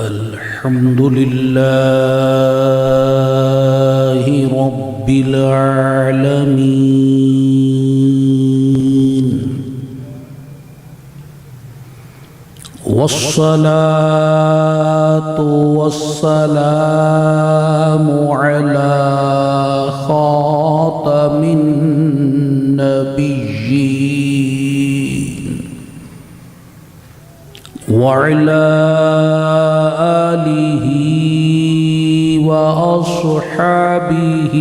الحمد لله رب العالمين والصلاة والسلام على خاتم النبيين وعلى آله وأصحابه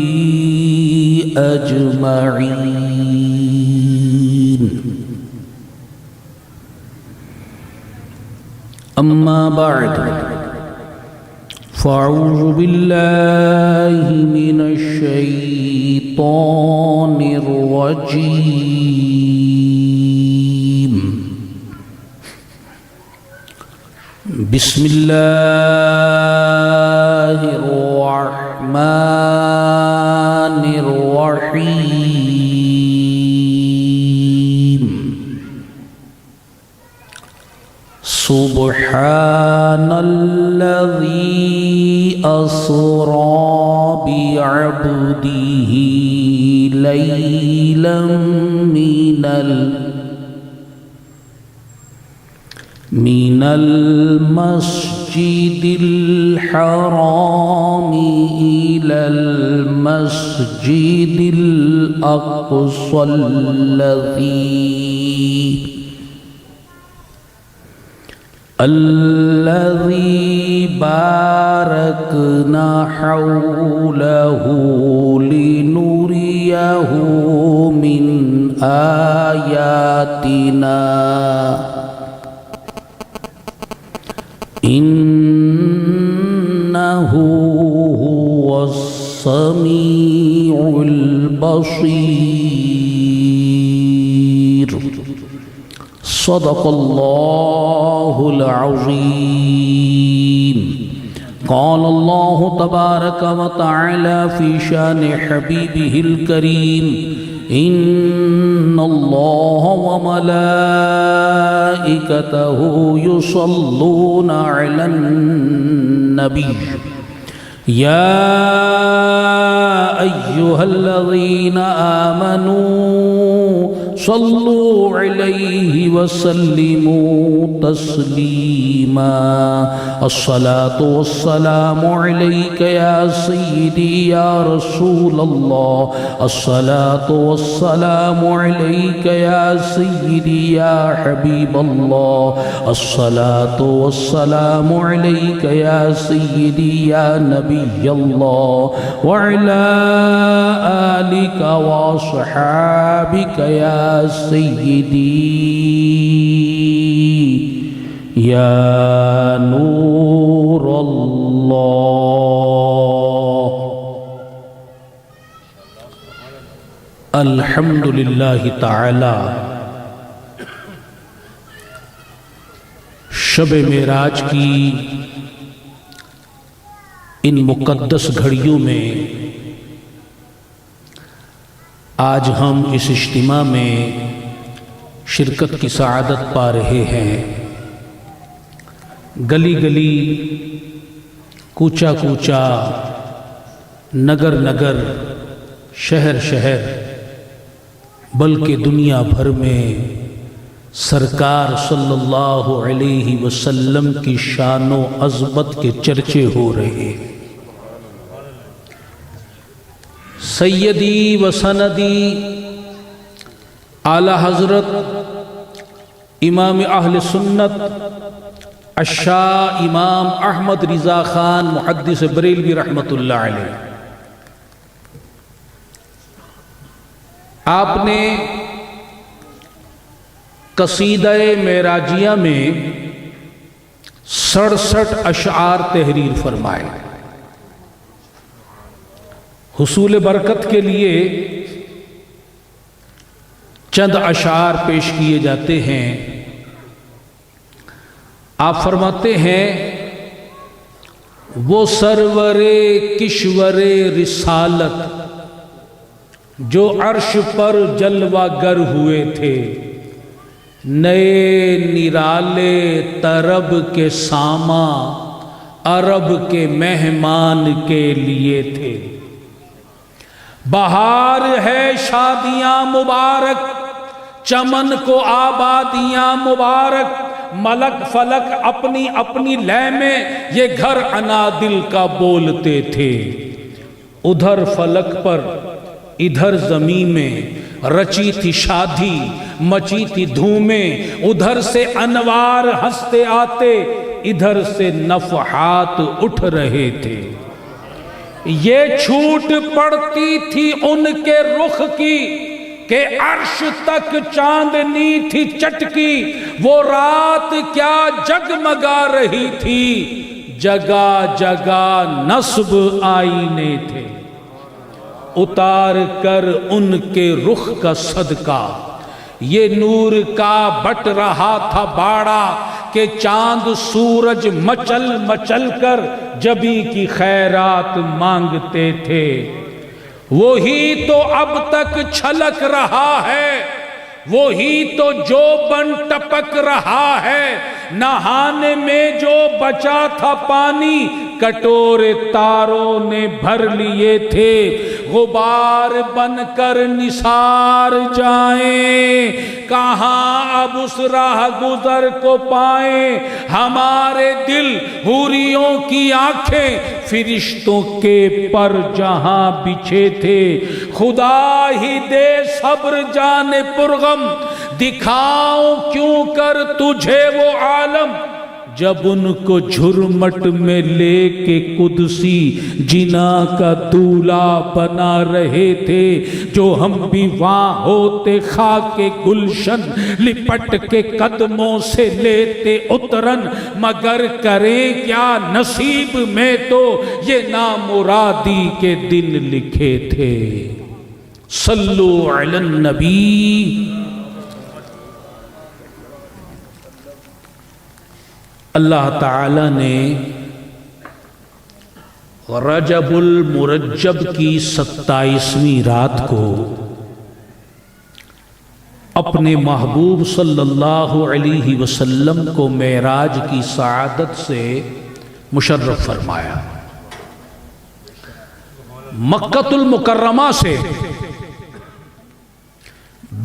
أجمعين. أما بعد فأعوذ بالله من الشيطان الرجيم. بسم الله الرحمن الرحيم. سبحان الذي أسرى بعبده ليلا من المسجد الحرام إلى المسجد الأقصى الذي باركنا حوله لنريه من آياتنا إنه هو السميع البصير. صدق الله العظيم. قال الله تبارك وتعالى في شان حبيبه الكريم: إن الله وملائكته يصلون على النبي يا أيها الذين آمنوا صلوا عليه وسلموا تسليما. الصلاة والسلام عليك يا سيدي يا رسول الله. الصلاة والسلام عليك يا سيدي يا حبيب الله. الصلاة والسلام عليك يا سيدي يا نبي الله وعلى آلك وصحابك يا سيدي يا نور الله. الحمد للہ تعالی شب معراج کی ان مقدس گھڑیوں میں آج ہم اس اجتماع میں شرکت کی سعادت پا رہے ہیں. گلی گلی، کوچا کوچا، نگر نگر، شہر شہر، بلکہ دنیا بھر میں سرکار صلی اللہ علیہ وسلم کی شان و عظمت کے چرچے ہو رہے ہیں. سیدی و سندی اعلی حضرت امام اہل سنت الشاہ امام احمد رضا خان محدث بریلوی رحمۃ اللہ علیہ، آپ نے قصیدہ معراجیہ میں 67 اشعار تحریر فرمائے. حصول برکت کے لیے چند اشعار پیش کیے جاتے ہیں. آپ فرماتے ہیں: وہ سرور کشور رسالت جو عرش پر جلوہ گر ہوئے تھے، نئے نرالے طرب کے ساما عرب کے مہمان کے لیے تھے۔ بہار ہے شادیاں مبارک، چمن کو آبادیاں مبارک، ملک فلک اپنی اپنی لے میں یہ گھر انادل کا بولتے تھے۔ ادھر فلک پر ادھر زمین میں رچی تھی شادی، مچی تھی دھومیں، ادھر سے انوار ہنستے آتے، ادھر سے نفحات اٹھ رہے تھے۔ یہ چھوٹ پڑتی تھی ان کے رخ کی کہ عرش تک چاندنی تھی چٹکی، وہ رات کیا جگمگا رہی تھی، جگہ جگہ نصب آئینے تھے۔ اتار کر ان کے رخ کا صدقہ یہ نور کا بٹ رہا تھا باڑا، کہ چاند سورج مچل مچل کر جبی کی خیرات مانگتے تھے۔ وہی تو اب تک چھلک رہا ہے، وہی تو جو بن ٹپک رہا ہے، نہانے میں جو بچا تھا پانی کٹورے تاروں نے بھر لیے تھے۔ غبار بن کر نثار جائیں، کہاں اب اس راہ گزر کو پائیں، ہمارے دل حوریوں کی آنکھیں فرشتوں کے پر جہاں بچھے تھے۔ خدا ہی دے صبر جان پرغم، دکھاؤں کیوں کر تجھے وہ عالم، جب ان کو جھرمٹ میں لے کے قدسی جنا کا دولہ بنا رہے تھے، جو ہم بھی وہاں ہوتے خاک گلشن لپٹ کے قدموں سے لیتے اترن، مگر کریں کیا نصیب میں تو یہ نامرادی کے دن لکھے تھے۔ صلو علی النبی۔ اللہ تعالی نے رجب المرجب کی 27ویں رات کو اپنے محبوب صلی اللہ علیہ وسلم کو معراج کی سعادت سے مشرف فرمایا۔ مکہ المکرمہ سے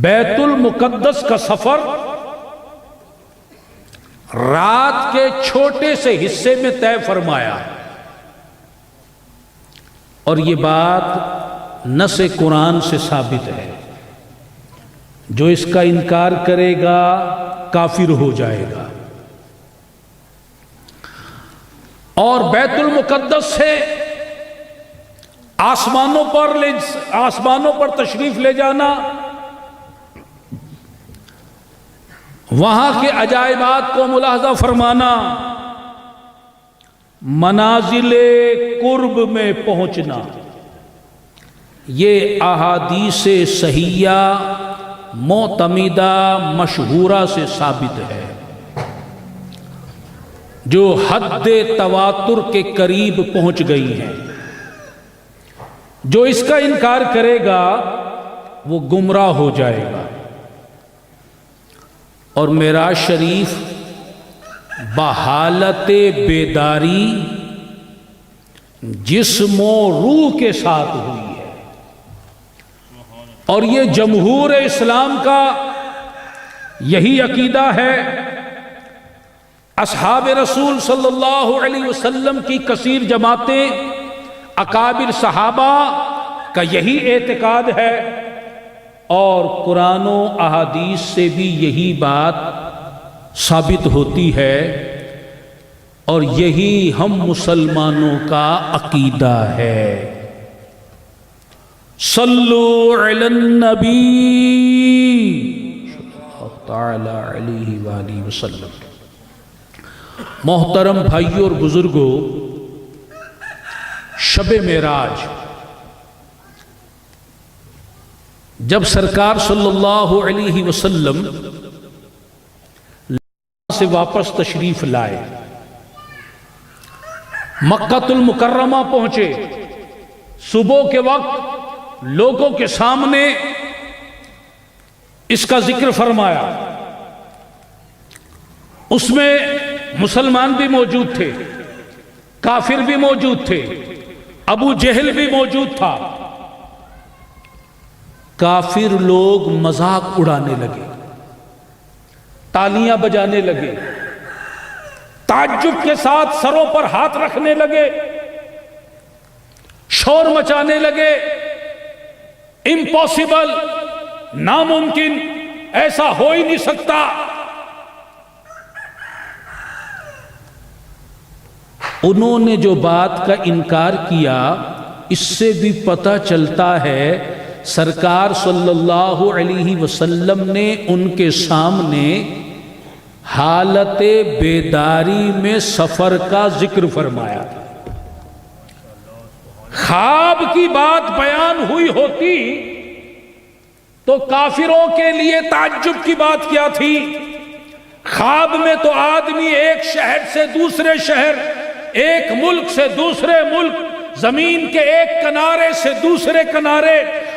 بیت المقدس کا سفر رات کے چھوٹے سے حصے میں طے فرمایا، اور یہ بات نص قرآن سے ثابت ہے۔ جو اس کا انکار کرے گا کافر ہو جائے گا۔ اور بیت المقدس سے آسمانوں پر تشریف لے جانا، وہاں کے عجائبات کو ملاحظہ فرمانا، منازل قرب میں پہنچنا، یہ احادیث صحیحہ معتمدہ مشہورہ سے ثابت ہے، جو حد تواتر کے قریب پہنچ گئی ہیں۔ جو اس کا انکار کرے گا وہ گمراہ ہو جائے گا۔ اور معراج شریف بحالت بیداری جسم و روح کے ساتھ ہوئی ہے، اور یہ جمہور اسلام کا یہی عقیدہ ہے۔ اصحاب رسول صلی اللہ علیہ وسلم کی کثیر جماعتیں، اکابر صحابہ کا یہی اعتقاد ہے، اور قرآن و احادیث سے بھی یہی بات ثابت ہوتی ہے، اور یہی ہم مسلمانوں کا عقیدہ ہے۔ صلو علی النبی صلی اللہ تعالی علیہ وآلہ وسلم۔ محترم بھائیوں اور بزرگوں، شب معراج جب سرکار صلی اللہ علیہ وسلم سے واپس تشریف لائے، مکہ المکرمہ پہنچے، صبح کے وقت لوگوں کے سامنے اس کا ذکر فرمایا۔ اس میں مسلمان بھی موجود تھے، کافر بھی موجود تھے، ابو جہل بھی موجود تھا. کافر لوگ مذاق اڑانے لگے، تالیاں بجانے لگے، تعجب کے ساتھ سروں پر ہاتھ رکھنے لگے، شور مچانے لگے. امپاسبل، ناممکن، ایسا ہو ہی نہیں سکتا. انہوں نے جو بات کا انکار کیا، اس سے بھی پتہ چلتا ہے سرکار صلی اللہ علیہ وسلم نے ان کے سامنے حالت بیداری میں سفر کا ذکر فرمایا. خواب کی بات بیان ہوئی ہوتی تو کافروں کے لیے تعجب کی بات کیا تھی؟ خواب میں تو آدمی ایک شہر سے دوسرے شہر، ایک ملک سے دوسرے ملک، زمین کے ایک کنارے سے دوسرے کنارے،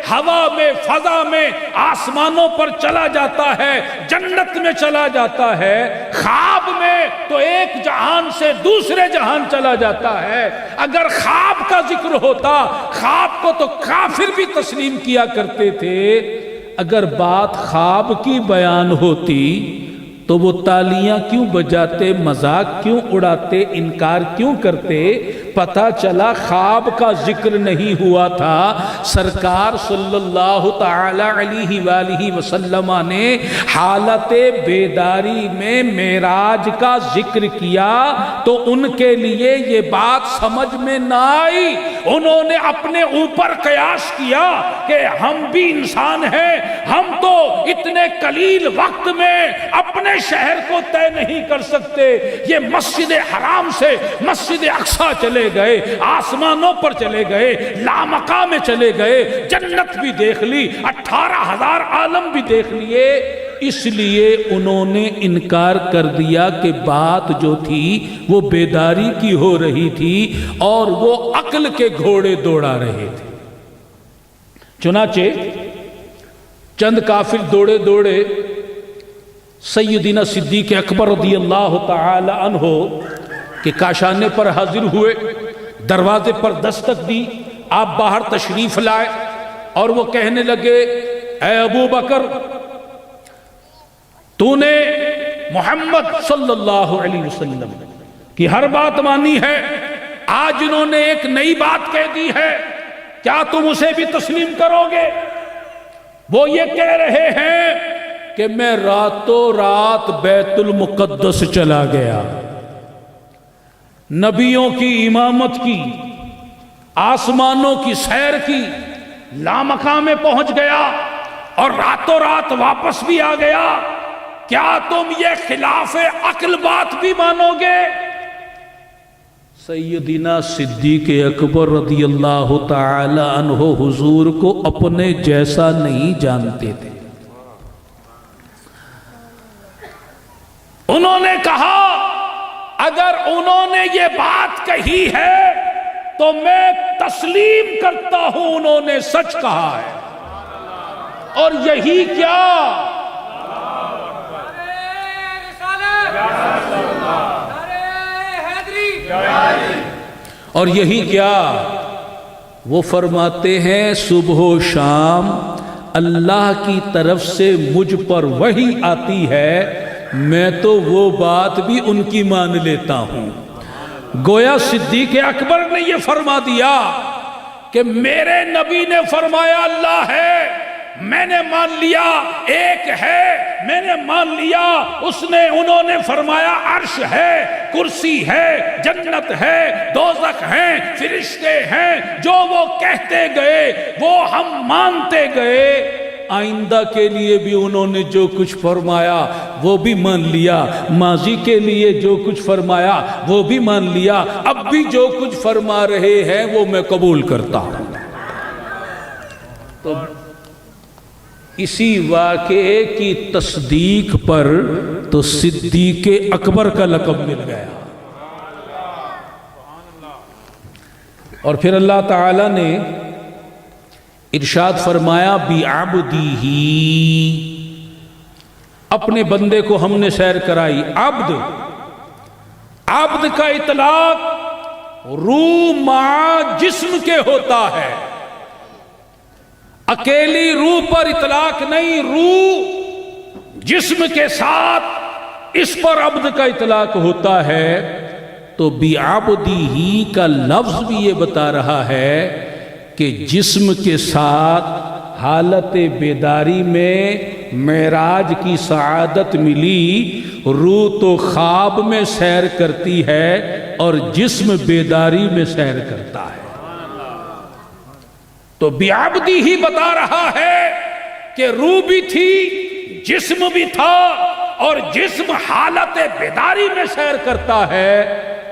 ہوا میں، فضا میں، آسمانوں پر چلا جاتا ہے، جنت میں چلا جاتا ہے. خواب میں تو ایک جہان سے دوسرے جہان چلا جاتا ہے. اگر خواب کا ذکر ہوتا، خواب کو تو کافر بھی تسلیم کیا کرتے تھے. اگر بات خواب کی بیان ہوتی تو وہ تالیاں کیوں بجاتے، مذاق کیوں اڑاتے، انکار کیوں کرتے؟ پتہ چلا خواب کا ذکر نہیں ہوا تھا. سرکار صلی اللہ تعالی علیہ وآلہ وسلم نے حالت بیداری میں معراج کا ذکر کیا تو ان کے لیے یہ بات سمجھ میں نہ آئی. انہوں نے اپنے اوپر قیاس کیا کہ ہم بھی انسان ہیں، ہم تو اتنے قلیل وقت میں اپنے شہر کو طے نہیں کر سکتے. یہ مسجد حرام سے مسجد اقصی چلے گئے، آسمانوں پر چلے گئے، لامقام میں چلے گئے، جنت بھی دیکھ لی، 18,000 عالم بھی دیکھ لیے. اس لیے انہوں نے انکار کر دیا کہ بات جو تھی وہ بیداری کی ہو رہی تھی اور وہ عقل کے گھوڑے دوڑا رہے تھے. چنانچہ چند کافر دوڑے دوڑے سیدنا صدیق اکبر رضی اللہ تعالی عنہ کے کاشانے پر حاضر ہوئے، دروازے پر دستک دی، آپ باہر تشریف لائے اور وہ کہنے لگے، اے ابو بکر، تو نے محمد صلی اللہ علیہ وسلم کی ہر بات مانی ہے، آج انہوں نے ایک نئی بات کہہ دی ہے، کیا تم اسے بھی تسلیم کرو گے؟ وہ یہ کہہ رہے ہیں کہ میں راتوں رات بیت المقدس چلا گیا، نبیوں کی امامت کی، آسمانوں کی سیر کی، لامقام میں پہنچ گیا اور راتوں رات واپس بھی آ گیا. کیا تم یہ خلاف عقل بات بھی مانو گے؟ سیدنا صدیق اکبر رضی اللہ تعالی عنہ حضور کو اپنے جیسا نہیں جانتے تھے. انہوں نے کہا، اگر انہوں نے یہ بات کہی ہے تو میں تسلیم کرتا ہوں انہوں نے سچ کہا ہے. اور یہی کیا، اور یہی کیا، وہ فرماتے ہیں صبح و شام اللہ کی طرف سے مجھ پر وحی آتی ہے، میں تو وہ بات بھی ان کی مان لیتا ہوں. گویا صدیق اکبر نے یہ فرما دیا کہ میرے نبی نے فرمایا اللہ ہے، میں نے مان لیا، ایک ہے، میں نے مان لیا. انہوں نے فرمایا عرش ہے، کرسی ہے، جنت ہے، دوزخ ہیں، فرشتے ہیں، جو وہ کہتے گئے وہ ہم مانتے گئے. آئندہ کے لیے بھی انہوں نے جو کچھ فرمایا وہ بھی مان لیا، ماضی کے لیے جو کچھ فرمایا وہ بھی مان لیا، اب بھی جو کچھ فرما رہے ہیں وہ میں قبول کرتا ہوں. تو اسی واقعے کی تصدیق پر تو صدیق اکبر کا لقب مل گیا. اور پھر اللہ تعالی نے ارشاد فرمایا بِعَبْدِهِ، اپنے بندے کو ہم نے سیر کرائی. عبد کا اطلاق روح مع جسم کے ہوتا ہے، اکیلی روح پر اطلاق نہیں، روح جسم کے ساتھ اس پر عبد کا اطلاق ہوتا ہے۔ تو بعبدہ کا لفظ بھی یہ بتا رہا ہے کہ جسم کے ساتھ حالت بیداری میں معراج کی سعادت ملی، روح تو خواب میں سیر کرتی ہے اور جسم بیداری میں سیر کرتا ہے۔ تو بعبدہ ہی بتا رہا ہے کہ روح بھی تھی، جسم بھی تھا، اور جسم حالت بیداری میں سیر کرتا ہے۔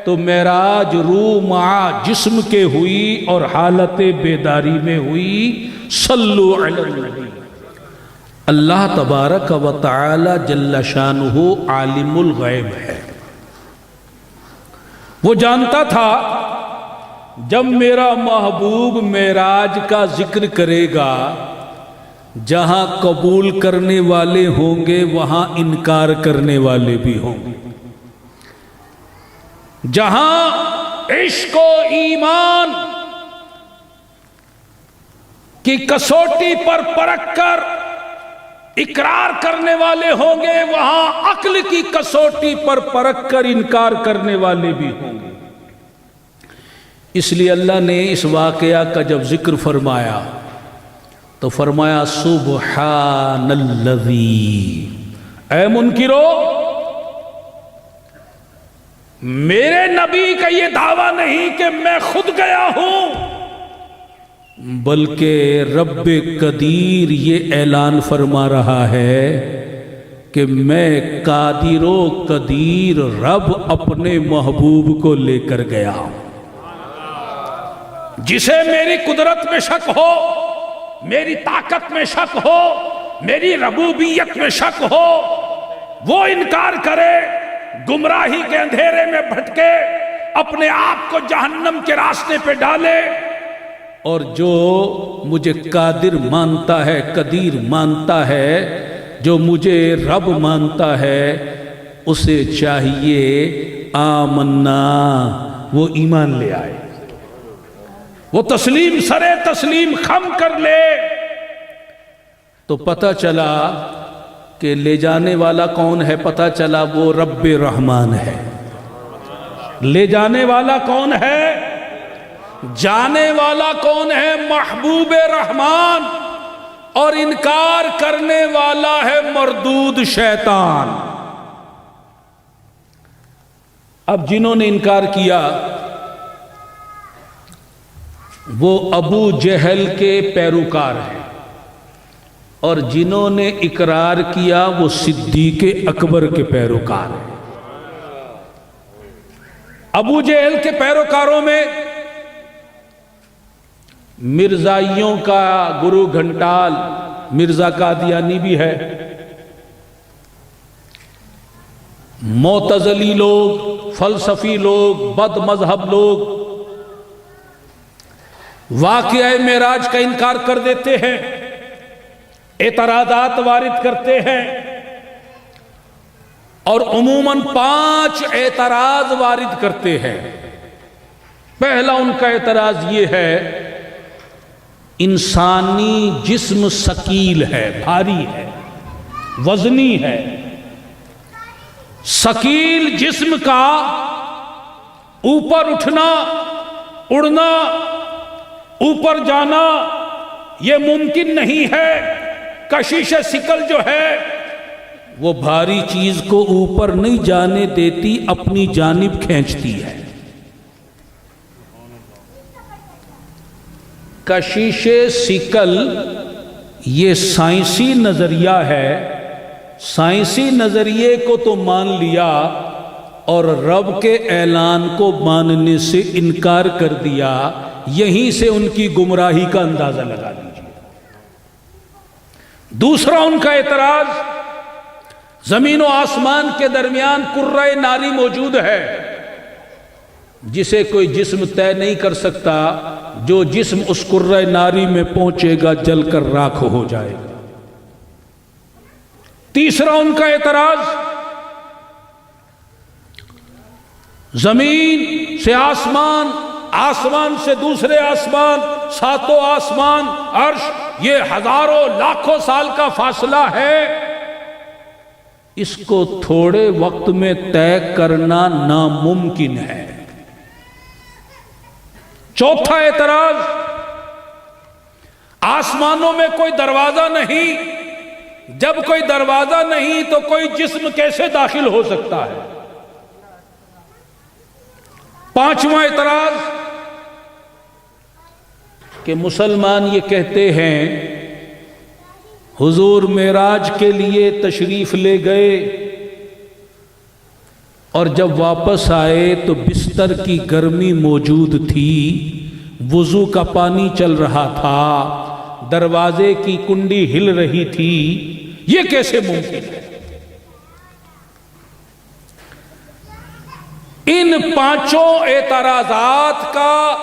تو معراج روح مع جسم کے ہوئی اور حالت بیداری میں ہوئی۔ صلو علی النبی۔ اللہ تبارک و تعالی جل شانہ عالم الغیب ہے، وہ جانتا تھا جب میرا محبوب معراج کا ذکر کرے گا، جہاں قبول کرنے والے ہوں گے وہاں انکار کرنے والے بھی ہوں گے، جہاں عشق و ایمان کی کسوٹی پر پرکھ کر اقرار کرنے والے ہوں گے وہاں عقل کی کسوٹی پر پرکھ کر انکار کرنے والے بھی ہوں گے۔ اس لیے اللہ نے اس واقعہ کا جب ذکر فرمایا تو فرمایا سبحان الذی، اے منکرو، میرے نبی کا یہ دعویٰ نہیں کہ میں خود گیا ہوں، بلکہ رب قدیر یہ اعلان فرما رہا ہے کہ میں قادر و قدیر رب اپنے محبوب کو لے کر گیا ہوں۔ جسے میری قدرت میں شک ہو، میری طاقت میں شک ہو، میری ربوبیت میں شک ہو، وہ انکار کرے، گمراہی کے اندھیرے میں بھٹکے، اپنے آپ کو جہنم کے راستے پہ ڈالے، اور جو مجھے قادر مانتا ہے، قدیر مانتا ہے، جو مجھے رب مانتا ہے، اسے چاہیے آمنا، وہ ایمان لے آئے، وہ تسلیم سرے تسلیم خم کر لے۔ تو پتہ چلا کہ لے جانے والا کون ہے، پتہ چلا وہ رب رحمان ہے۔ لے جانے والا کون ہے، جانے والا کون ہے، محبوب رحمان، اور انکار کرنے والا ہے مردود شیطان۔ اب جنہوں نے انکار کیا وہ ابو جہل کے پیروکار ہیں، اور جنہوں نے اقرار کیا وہ صدیق اکبر کے پیروکار ہیں۔ ابو جہل کے پیروکاروں میں مرزائیوں کا گرو گھنٹال مرزا قادیانی بھی ہے، معتزلی لوگ، فلسفی لوگ، بد مذہب لوگ واقعہ معراج کا انکار کر دیتے ہیں، اعتراضات وارد کرتے ہیں، اور عموماً 5 اعتراض وارد کرتے ہیں۔ پہلا ان کا اعتراض یہ ہے، انسانی جسم ثقیل ہے، بھاری ہے، وزنی ہے، ثقیل جسم کا اوپر اٹھنا، اڑنا، اوپر جانا یہ ممکن نہیں ہے۔ کشش ثقل جو ہے وہ بھاری چیز کو اوپر نہیں جانے دیتی، اپنی جانب کھینچتی ہے۔ کشش ثقل یہ سائنسی نظریہ ہے، سائنسی نظریے کو تو مان لیا اور رب کے اعلان کو ماننے سے انکار کر دیا، یہیں سے ان کی گمراہی کا اندازہ لگا لیجیے۔ دوسرا ان کا اعتراض، زمین و آسمان کے درمیان کرۂ ناری موجود ہے جسے کوئی جسم طے نہیں کر سکتا، جو جسم اس کرۂ ناری میں پہنچے گا جل کر راکھ ہو جائے گا۔ تیسرا ان کا اعتراض، زمین سے آسمان آسمان سے دوسرے آسمان، ساتوں آسمان، عرش، یہ ہزاروں لاکھوں سال کا فاصلہ ہے، اس کو تھوڑے وقت میں طے کرنا ناممکن ہے۔ چوتھا اعتراض، آسمانوں میں کوئی دروازہ نہیں، جب کوئی دروازہ نہیں تو کوئی جسم کیسے داخل ہو سکتا ہے؟ پانچواں اعتراض کہ مسلمان یہ کہتے ہیں حضور معراج کے لیے تشریف لے گئے اور جب واپس آئے تو بستر کی گرمی موجود تھی، وضو کا پانی چل رہا تھا، دروازے کی کنڈی ہل رہی تھی، یہ کیسے ممکن ہے؟ ان پانچوں اعتراضات کا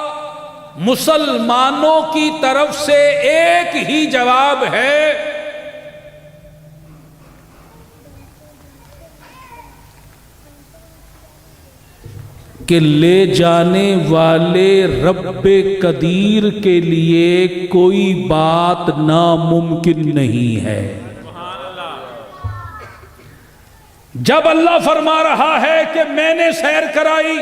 مسلمانوں کی طرف سے ایک ہی جواب ہے کہ لے جانے والے رب قدیر کے لیے کوئی بات ناممکن نہیں ہے۔ جب اللہ فرما رہا ہے کہ میں نے سیر کرائی،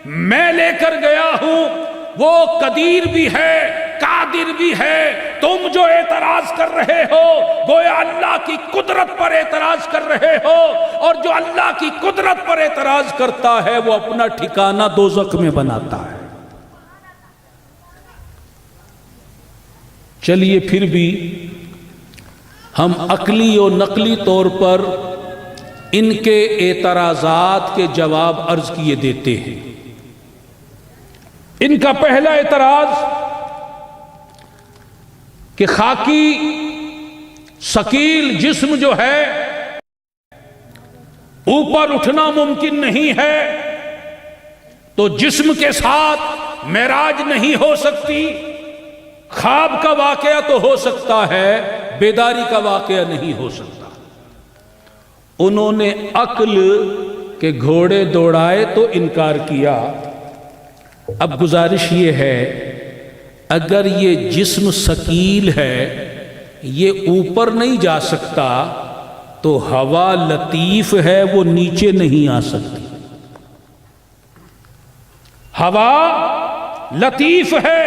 میں لے کر گیا ہوں، وہ قدیر بھی ہے، قادر بھی ہے، تم جو اعتراض کر رہے ہو گویا اللہ کی قدرت پر اعتراض کر رہے ہو، اور جو اللہ کی قدرت پر اعتراض کرتا ہے وہ اپنا ٹھکانہ دوزخ میں بناتا ہے۔ چلیے پھر بھی ہم عقلی و نقلی طور پر ان کے اعتراضات کے جواب عرض کیے دیتے ہیں۔ ان کا پہلا اعتراض کہ خاکی ثقیل جسم جو ہے اوپر اٹھنا ممکن نہیں ہے، تو جسم کے ساتھ معراج نہیں ہو سکتی۔ خواب کا واقعہ تو ہو سکتا ہے، بیداری کا واقعہ نہیں ہو سکتا۔ انہوں نے عقل کے گھوڑے دوڑائے تو انکار کیا۔ اب گزارش یہ ہے، اگر یہ جسم ثقیل ہے، یہ اوپر نہیں جا سکتا، تو ہوا لطیف ہے، وہ نیچے نہیں آ سکتی۔ ہوا لطیف ہے،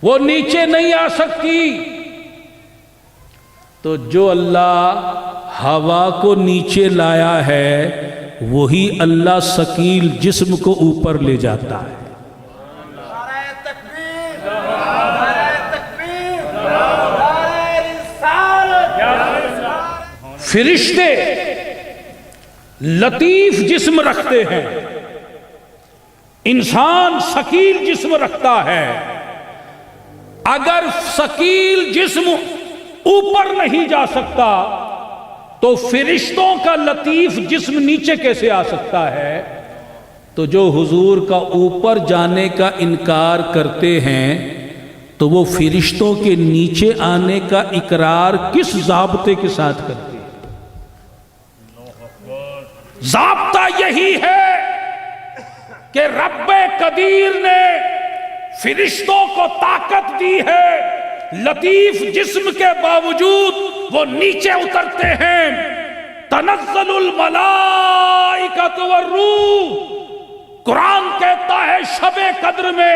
وہ نیچے نہیں آ سکتی، تو جو اللہ ہوا کو نیچے لایا ہے وہی اللہ ثقیل جسم کو اوپر لے جاتا ہے۔ فرشتے لطیف جسم رکھتے ہیں، انسان ثقیل جسم رکھتا ہے۔ اگر ثقیل جسم اوپر نہیں جا سکتا تو فرشتوں کا لطیف جسم نیچے کیسے آ سکتا ہے؟ تو جو حضور کا اوپر جانے کا انکار کرتے ہیں تو وہ فرشتوں کے نیچے آنے کا اقرار کس ضابطے کے ساتھ کرتے ہیں؟ ضابطہ یہی ہے کہ رب قدیر نے فرشتوں کو طاقت دی ہے، لطیف جسم کے باوجود وہ نیچے اترتے ہیں۔ تنزل الملائکۃ والروح، قرآن کہتا ہے شب قدر میں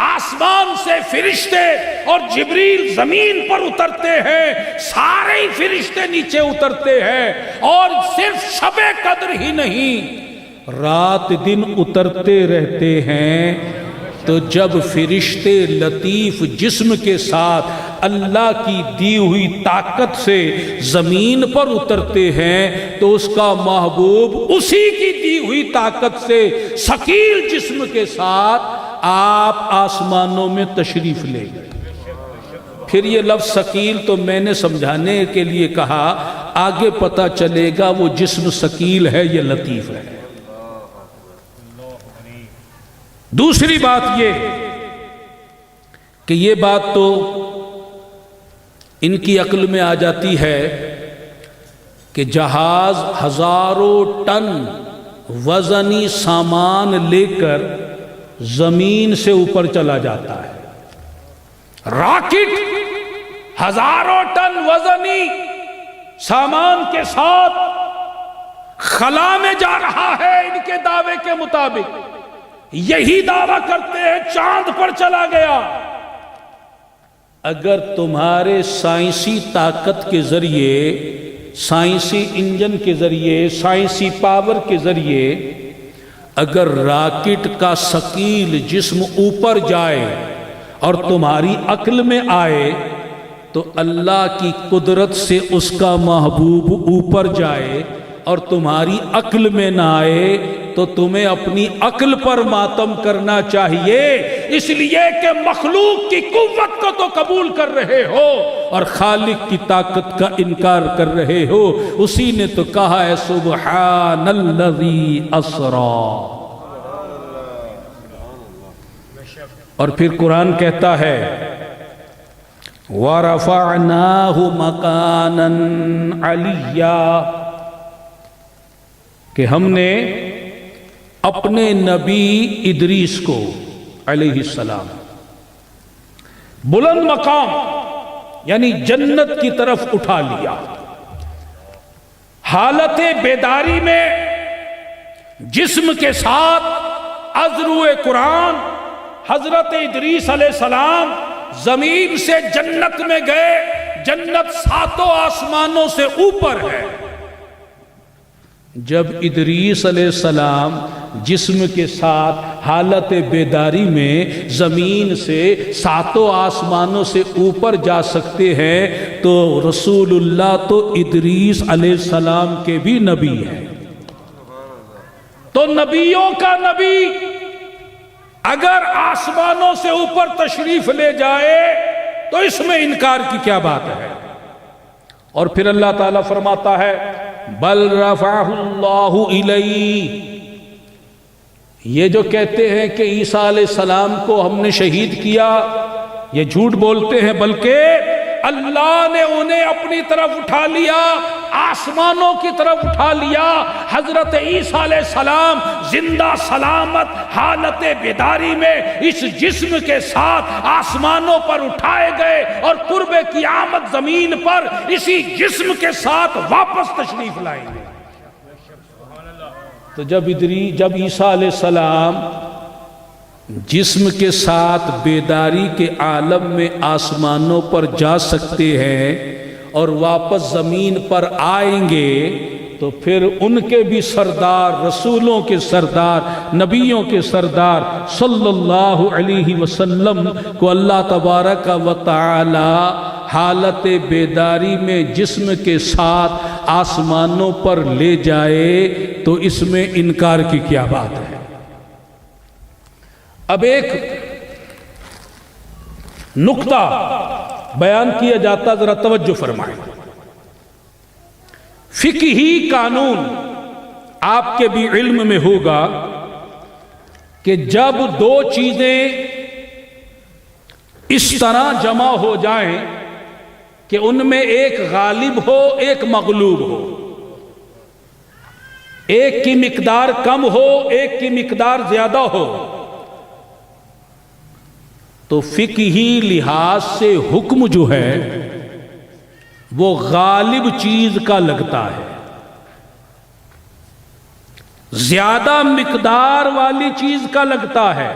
آسمان سے فرشتے اور جبریل زمین پر اترتے ہیں، سارے فرشتے نیچے اترتے ہیں، اور صرف شب قدر ہی نہیں، رات دن اترتے رہتے ہیں۔ تو جب فرشتے لطیف جسم کے ساتھ اللہ کی دی ہوئی طاقت سے زمین پر اترتے ہیں تو اس کا محبوب اسی کی دی ہوئی طاقت سے ثقیل جسم کے ساتھ آپ آسمانوں میں تشریف لے گئے۔ پھر یہ لفظ ثقیل تو میں نے سمجھانے کے لیے کہا، آگے پتہ چلے گا وہ جسم ثقیل ہے یا لطیف ہے۔ دوسری بات یہ کہ یہ بات تو ان کی عقل میں آ جاتی ہے کہ جہاز ہزاروں ٹن وزنی سامان لے کر زمین سے اوپر چلا جاتا ہے. راکٹ ہزاروں ٹن وزنی سامان کے ساتھ خلا میں جا رہا ہے. ان کے دعوے کے مطابق یہی دعویٰ کرتے ہیں چاند پر چلا گیا. اگر تمہارے سائنسی طاقت کے ذریعے، سائنسی انجن کے ذریعے، سائنسی پاور کے ذریعے اگر راکٹ کا ثقیل جسم اوپر جائے اور تمہاری عقل میں آئے تو اللہ کی قدرت سے اس کا محبوب اوپر جائے اور تمہاری عقل میں نہ آئے تو تمہیں اپنی عقل پر ماتم کرنا چاہیے. اس لیے کہ مخلوق کی قوت کو تو قبول کر رہے ہو اور خالق کی طاقت کا انکار کر رہے ہو. اسی نے تو کہا ہے سبحان الذی اسرا. اور پھر قرآن کہتا ہے وَرَفَعْنَاهُ مَكَانًا عَلِيًّا کہ ہم نے اپنے نبی ادریس کو علیہ السلام بلند مقام یعنی جنت کی طرف اٹھا لیا. حالت بیداری میں جسم کے ساتھ از روئے قرآن حضرت ادریس علیہ السلام زمین سے جنت میں گئے. جنت ساتوں آسمانوں سے اوپر ہے. جب ادریس علیہ السلام جسم کے ساتھ حالت بیداری میں زمین سے ساتوں آسمانوں سے اوپر جا سکتے ہیں تو رسول اللہ تو ادریس علیہ السلام کے بھی نبی ہیں. تو نبیوں کا نبی اگر آسمانوں سے اوپر تشریف لے جائے تو اس میں انکار کی کیا بات ہے. اور پھر اللہ تعالیٰ فرماتا ہے بل رفعہ اللہ الیہ. یہ جو کہتے ہیں کہ عیسیٰ علیہ السلام کو ہم نے شہید کیا یہ جھوٹ بولتے ہیں، بلکہ اللہ نے انہیں اپنی طرف اٹھا لیا، آسمانوں کی طرف اٹھا لیا. حضرت عیسیٰ علیہ السلام زندہ سلامت حالت بیداری میں اس جسم کے ساتھ آسمانوں پر اٹھائے گئے اور قرب قیامت زمین پر اسی جسم کے ساتھ واپس تشریف لائیں گے. تو جب عیسیٰ علیہ السلام جسم کے ساتھ بیداری کے عالم میں آسمانوں پر جا سکتے ہیں اور واپس زمین پر آئیں گے تو پھر ان کے بھی سردار، رسولوں کے سردار، نبیوں کے سردار صلی اللہ علیہ وسلم کو اللہ تبارک و تعالی حالت بیداری میں جسم کے ساتھ آسمانوں پر لے جائے تو اس میں انکار کی کیا بات ہے. اب ایک نقطہ بیان کیا جاتا، ذرا توجہ فرمائیں. فقہی قانون آپ کے بھی علم میں ہوگا کہ جب دو چیزیں اس طرح جمع ہو جائیں کہ ان میں ایک غالب ہو ایک مغلوب ہو، ایک کی مقدار کم ہو ایک کی مقدار زیادہ ہو، تو فقہی لحاظ سے حکم جو ہے وہ غالب چیز کا لگتا ہے. زیادہ مقدار والی چیز کا لگتا ہے.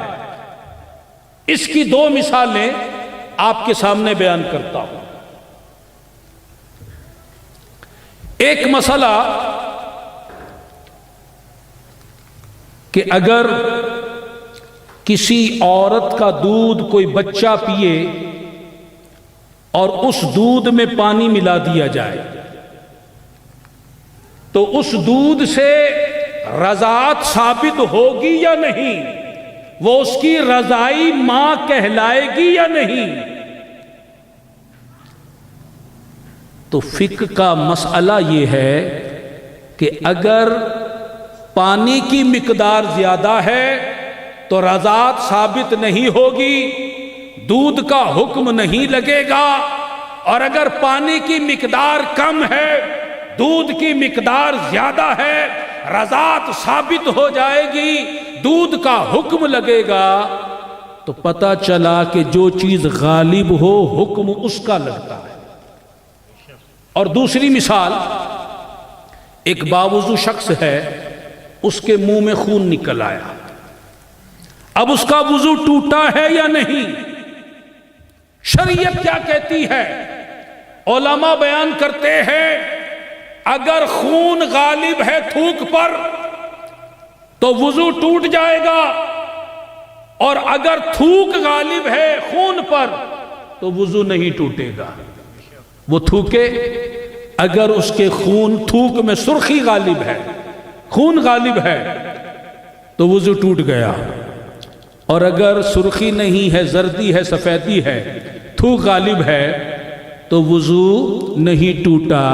اس کی دو مثالیں آپ کے سامنے بیان کرتا ہوں. ایک مسئلہ کہ اگر کسی عورت کا دودھ کوئی بچہ پیے اور اس دودھ میں پانی ملا دیا جائے تو اس دودھ سے رضاعت ثابت ہوگی یا نہیں، وہ اس کی رضائی ماں کہلائے گی یا نہیں. تو فقہ کا مسئلہ یہ ہے کہ اگر پانی کی مقدار زیادہ ہے تو رضاعت ثابت نہیں ہوگی، دودھ کا حکم نہیں لگے گا. اور اگر پانی کی مقدار کم ہے، دودھ کی مقدار زیادہ ہے، رضاعت ثابت ہو جائے گی، دودھ کا حکم لگے گا، تو پتہ چلا کہ جو چیز غالب ہو حکم اس کا لگتا ہے۔ اور دوسری مثال، ایک باوضو شخص ہے، اس کے منہ میں خون نکل آیا، اب اس کا وضو ٹوٹا ہے یا نہیں؟ شریعت کیا کہتی ہے؟ علماء بیان کرتے ہیں اگر خون غالب ہے تھوک پر تو وضو ٹوٹ جائے گا، اور اگر تھوک غالب ہے خون پر تو وضو نہیں ٹوٹے گا۔ وہ تھوکے، اگر اس کے خون تھوک میں سرخی غالب ہے، خون غالب ہے تو وضو ٹوٹ گیا، اور اگر سرخی نہیں ہے، زردی ہے، سفیدی ہے، تھوک غالب ہے تو وضو نہیں ٹوٹا،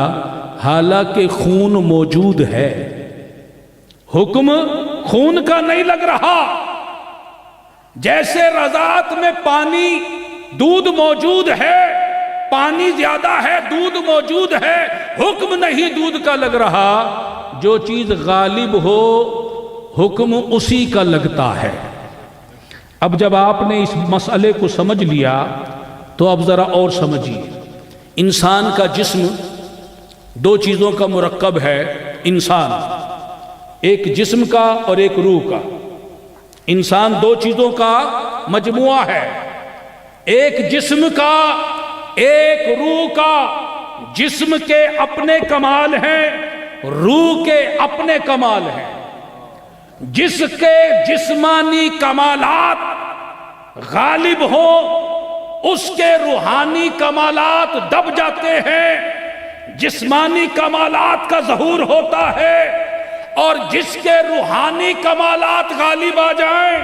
حالانکہ خون موجود ہے، حکم خون کا نہیں لگ رہا۔ جیسے رضاعت میں پانی، دودھ موجود ہے، پانی زیادہ ہے، دودھ موجود ہے، حکم نہیں دودھ کا لگ رہا۔ جو چیز غالب ہو حکم اسی کا لگتا ہے۔ اب جب آپ نے اس مسئلے کو سمجھ لیا تو اب ذرا اور سمجھیے، انسان کا جسم دو چیزوں کا مرکب ہے۔ انسان ایک جسم کا اور ایک روح کا، انسان دو چیزوں کا مجموعہ ہے، ایک جسم کا، ایک روح کا۔ جسم کے اپنے کمال ہیں، روح کے اپنے کمال ہیں۔ جس کے جسمانی کمالات غالب ہوں اس کے روحانی کمالات دب جاتے ہیں، جسمانی کمالات کا ظہور ہوتا ہے، اور جس کے روحانی کمالات غالب آ جائیں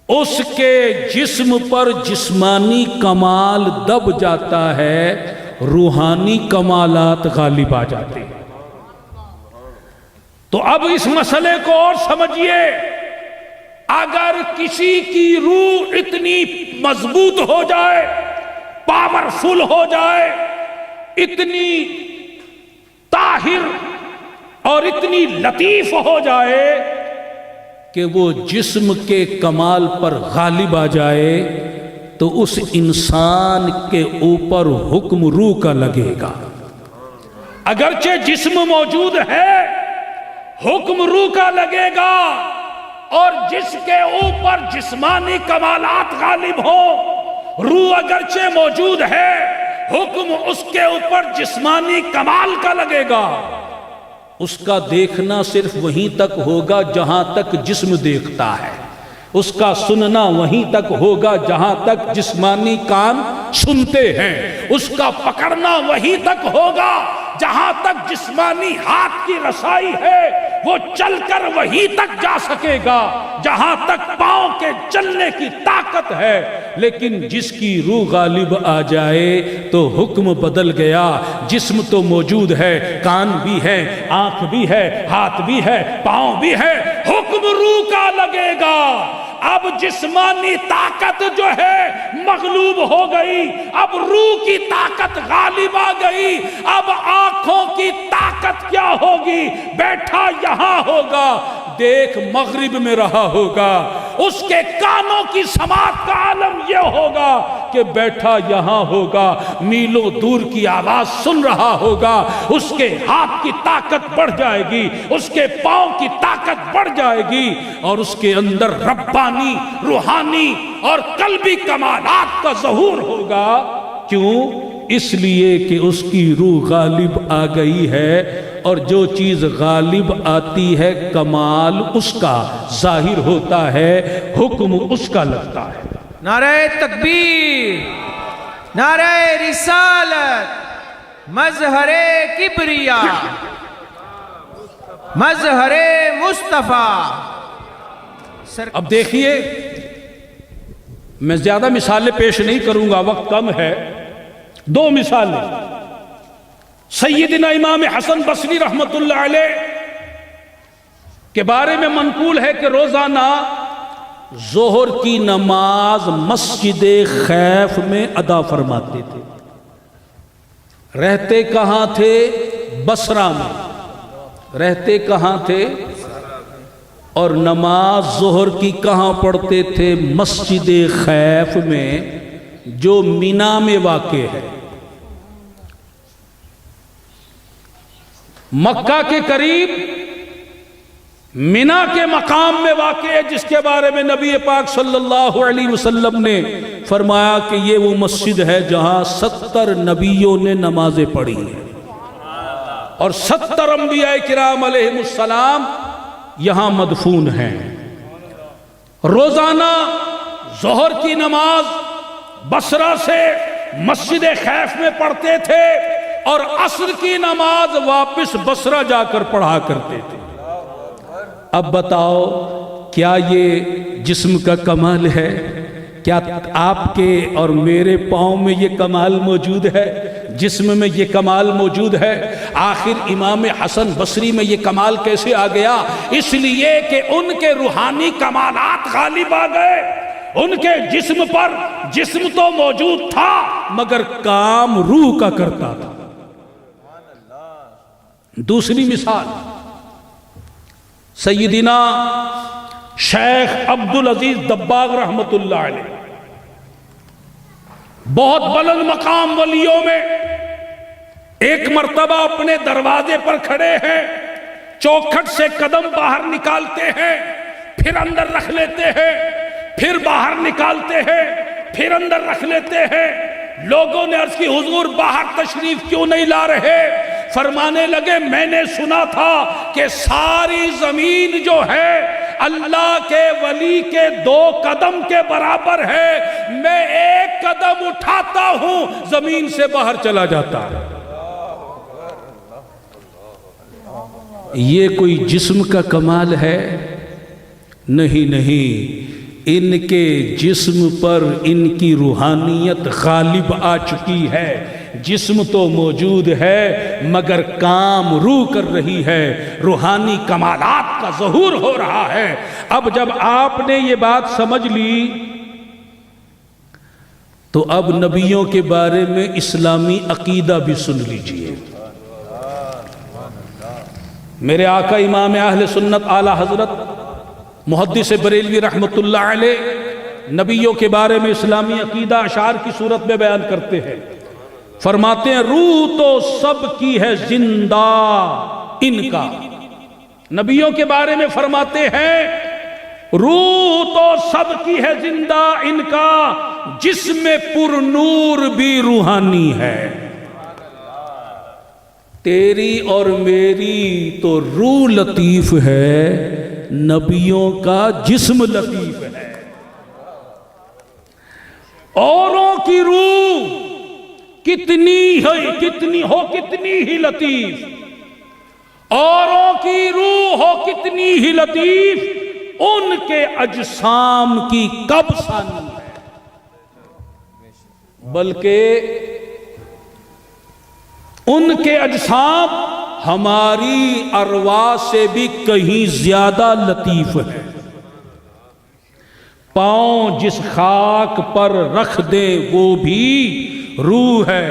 اس کے جسم پر جسمانی کمال دب جاتا ہے، روحانی کمالات غالب آ جاتے ہیں۔ تو اب اس مسئلے کو اور سمجھیے، اگر کسی کی روح اتنی مضبوط ہو جائے، پاورفل ہو جائے، اتنی طاہر اور اتنی لطیف ہو جائے کہ وہ جسم کے کمال پر غالب آ جائے، تو اس انسان کے اوپر حکم روح کا لگے گا۔ اگرچہ جسم موجود ہے، حکم روح کا لگے گا، اور جس کے اوپر جسمانی کمالات غالب ہو، روح اگرچہ موجود ہے، حکم اس کے اوپر جسمانی کمال کا لگے گا۔ اس کا دیکھنا صرف وہیں تک ہوگا جہاں تک جسم دیکھتا ہے، اس کا سننا وہیں تک ہوگا جہاں تک جسمانی کان سنتے ہیں، اس کا پکڑنا وہیں تک ہوگا جہاں تک جسمانی ہاتھ کی رسائی ہے، وہ چل کر وہیں تک جا سکے گا جہاں تک پاؤں کے چلنے کی طاقت ہے۔ لیکن جس کی روح غالب آ جائے تو حکم بدل گیا۔ جسم تو موجود ہے، کان بھی ہے، آنکھ بھی ہے، ہاتھ بھی ہے، پاؤں بھی ہے، حکم روح کا لگے گا۔ اب جسمانی طاقت جو ہے مغلوب ہو گئی، اب روح کی طاقت غالب آ گئی۔ اب آنکھوں کی طاقت کیا ہوگی؟ بیٹھا یہاں ہوگا، دیکھ مغرب میں رہا ہوگا۔ اس کے کانوں کی سماعت کا عالم یہ ہوگا کہ بیٹھا یہاں ہوگا، میلوں دور کی آواز سن رہا ہوگا۔ اس کے ہاتھ کی طاقت بڑھ جائے گی، اس کے پاؤں کی طاقت بڑھ جائے گی، اور اس کے اندر ربانی، روحانی اور قلبی کمالات کا ظہور ہوگا۔ کیوں؟ اس لیے کہ اس کی روح غالب آ گئی ہے، اور جو چیز غالب آتی ہے کمال اس کا ظاہر ہوتا ہے، حکم اس کا لگتا ہے۔ نعرہ تکبیر، نعرہ رسالت، مظہر کبریا، مظہر مصطفیٰ۔ اب دیکھیے، میں زیادہ مثالیں پیش نہیں کروں گا، وقت کم ہے۔ دو مثالیں سیدنا امام حسن بصری رحمت اللہ علیہ کے بارے میں منقول ہے کہ روزانہ ظہر کی نماز مسجد خیف میں ادا فرماتے تھے۔ رہتے کہاں تھے؟ بصرہ میں۔ رہتے کہاں تھے اور نماز ظہر کی کہاں پڑھتے تھے؟ مسجد خیف میں جو مینا میں واقع ہے، مکہ کے قریب مینا کے مقام میں واقع ہے، جس کے بارے میں نبی پاک صلی اللہ علیہ وسلم نے فرمایا کہ یہ وہ مسجد ہے جہاں 70 نبیوں نے نمازیں پڑھی ہیں اور 70 انبیاء کرام علیہم السلام یہاں مدفون ہیں۔ روزانہ ظہر کی نماز بصرہ سے مسجد خیف میں پڑھتے تھے اور عصر کی نماز واپس بصرہ جا کر پڑھا کرتے تھے۔ اب بتاؤ، کیا یہ جسم کا کمال ہے؟ کیا آپ کے اور میرے پاؤں میں یہ کمال موجود ہے؟ جسم میں یہ کمال موجود ہے؟ آخر امام حسن بصری میں یہ کمال کیسے آ گیا؟ اس لیے کہ ان کے روحانی کمالات غالب آ گئے۔ ان کے جسم پر جسم تو موجود تھا مگر کام روح کا کرتا تھا۔ دوسری مثال سیدنا شیخ عبدالعزیز دباغ رحمت اللہ علیہ، بہت بلند مقام ولیوں میں، ایک مرتبہ اپنے دروازے پر کھڑے ہیں، چوکھٹ سے قدم باہر نکالتے ہیں، پھر اندر رکھ لیتے ہیں، پھر باہر نکالتے ہیں، پھر اندر رکھ لیتے ہیں۔ لوگوں نے عرض کی حضور باہر تشریف کیوں نہیں لا رہے؟ فرمانے لگے میں نے سنا تھا کہ ساری زمین جو ہے اللہ کے ولی کے 2 قدم کے برابر ہے، میں 1 قدم اٹھاتا ہوں زمین سے باہر چلا جاتا ہے۔ یہ کوئی جسم کا کمال ہے؟ نہیں نہیں، ان کے جسم پر ان کی روحانیت غالب آ چکی ہے۔ جسم تو موجود ہے مگر کام روح کر رہی ہے، روحانی کمالات کا ظہور ہو رہا ہے۔ اب جب آپ نے یہ بات سمجھ لی تو اب نبیوں کے بارے میں اسلامی عقیدہ بھی سن لیجئے۔ میرے آقا امام اہل سنت اعلی حضرت محدث بریلوی رحمت اللہ علیہ نبیوں کے بارے میں اسلامی عقیدہ اشعار کی صورت میں بیان کرتے ہیں۔ فرماتے ہیں روح تو سب کی ہے زندہ ان کا۔ نبیوں کے بارے میں فرماتے ہیں روح تو سب کی ہے زندہ ان کا، جسم پر نور بھی روحانی ہے۔ تیری اور میری تو روح لطیف ہے، نبیوں کا جسم لطیف ہے۔ اوروں کی روح کتنی ہی لطیف، اوروں کی روح ہو کتنی ہی لطیف، ان کے اجسام کی کب ثانی ہے، بلکہ ان کے اجسام ہماری ارواح سے بھی کہیں زیادہ لطیف ہے۔ پاؤں جس خاک پر رکھ دے وہ بھی روح ہے،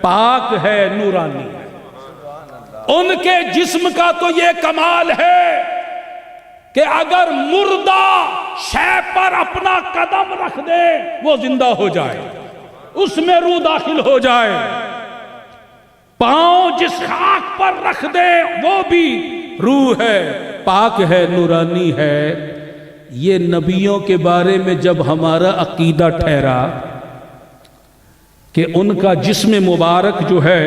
پاک ہے، نورانی ہے۔ ان کے جسم کا تو یہ کمال ہے کہ اگر مردہ شے پر اپنا قدم رکھ دے وہ زندہ ہو جائے، اس میں روح داخل ہو جائے۔ پاؤں جس خاک پر رکھ دے وہ بھی روح ہے، پاک ہے، نورانی ہے۔ یہ نبیوں کے بارے میں جب ہمارا عقیدہ ٹھہرا کہ ان کا جسم مبارک جو ہے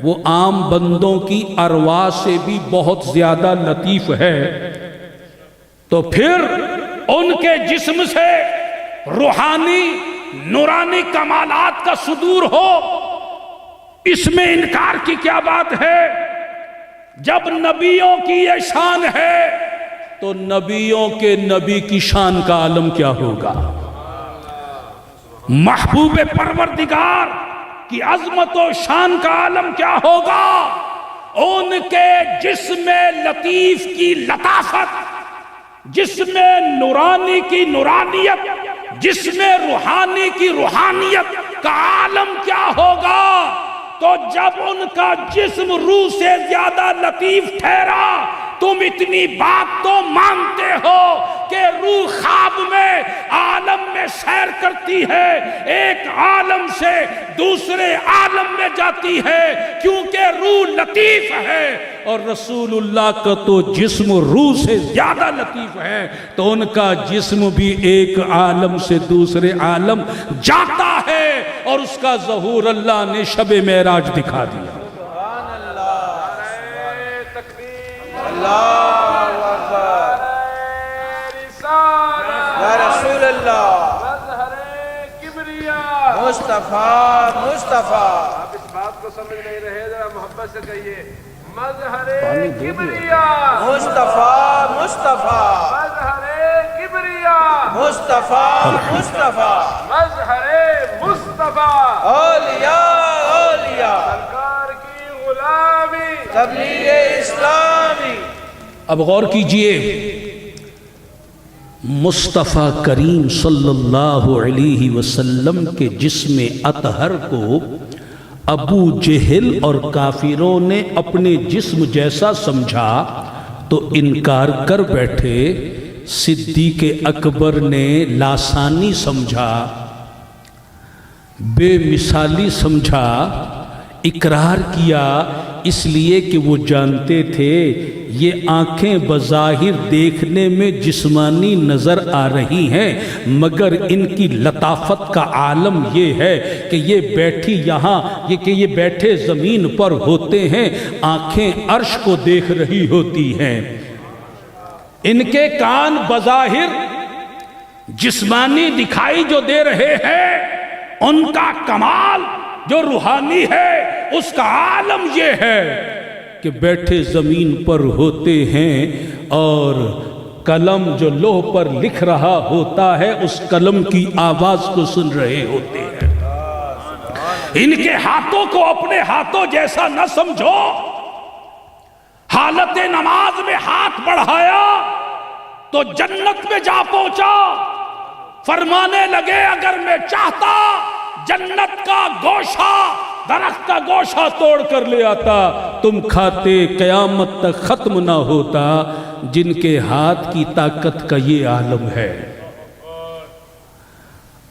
وہ عام بندوں کی ارواح سے بھی بہت زیادہ لطیف ہے، تو پھر ان کے جسم سے روحانی نورانی کمالات کا صدور ہو، اس میں انکار کی کیا بات ہے؟ جب نبیوں کی یہ شان ہے تو نبیوں کے نبی کی شان کا عالم کیا ہوگا؟ محبوب پروردگار کی عظمت و شان کا عالم کیا ہوگا؟ ان کے جسم لطیف کی لطافت، جسم نورانی کی نورانیت، جسم روحانی کی روحانیت کا عالم کیا ہوگا؟ تو جب ان کا جسم روح سے زیادہ لطیف ٹھہرا، تم اتنی بات تو مانتے ہو کہ روح خواب میں عالم میں سیر کرتی ہے، ایک عالم سے دوسرے عالم میں جاتی ہے، کیونکہ روح لطیف ہے، اور رسول اللہ کا تو جسم روح سے زیادہ لطیف ہے، تو ان کا جسم بھی ایک عالم سے دوسرے عالم جاتا ہے، اور اس کا ظہور اللہ نے شب معراج دکھا دیا۔ اللہ اکبر، یا رسول اللہ، مصطفیٰ مصطفیٰ۔ آپ اس بات کو سمجھ نہیں رہے، ذرا محبت سے کہیے، مظہر کبریاء، مصطفیٰ مصطفیٰ، مظہر کبریاء، مصطفیٰ مصطفیٰ، مظہر مصطفیٰ، اولیاء اولیاء، سرکار کی غلامی، تبلیغ اسلامی۔ اب غور کیجئے، مصطفیٰ کریم صلی اللہ علیہ وسلم کے جسم اطہر کو ابو جہل اور کافروں نے اپنے جسم جیسا سمجھا تو انکار کر بیٹھے، صدیق اکبر نے لاسانی سمجھا، بے مثالی سمجھا، اقرار کیا، اس لیے کہ وہ جانتے تھے یہ آنکھیں بظاہر دیکھنے میں جسمانی نظر آ رہی ہیں، مگر ان کی لطافت کا عالم یہ ہے کہ یہ بیٹھے زمین پر ہوتے ہیں، آنکھیں عرش کو دیکھ رہی ہوتی ہیں، ان کے کان بظاہر جسمانی دکھائی جو دے رہے ہیں، ان کا کمال جو روحانی ہے اس کا عالم یہ ہے کہ بیٹھے زمین پر ہوتے ہیں، اور قلم جو لوح پر لکھ رہا ہوتا ہے اس قلم کی آواز کو سن رہے ہوتے ہیں۔ ان کے ہاتھوں کو اپنے ہاتھوں جیسا نہ سمجھو، حالت نماز میں ہاتھ بڑھایا تو جنت میں جا پہنچا، فرمانے لگے اگر میں چاہتا جنت کا گوشہ، درخت کا گوشہ توڑ کر لے آتا، تم کھاتے، قیامت تک ختم نہ ہوتا۔ جن کے ہاتھ کی طاقت کا یہ عالم ہے۔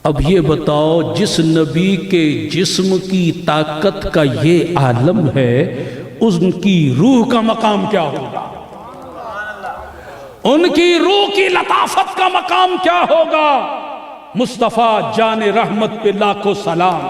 اب یہ بتاؤ، جس نبی کے جسم کی طاقت کا یہ عالم ہے، ان کی روح کا مقام کیا ہوگا؟ ان کی روح کی لطافت کا مقام کیا ہوگا؟ مصطفیٰ جان رحمت پہ لاکھوں سلام،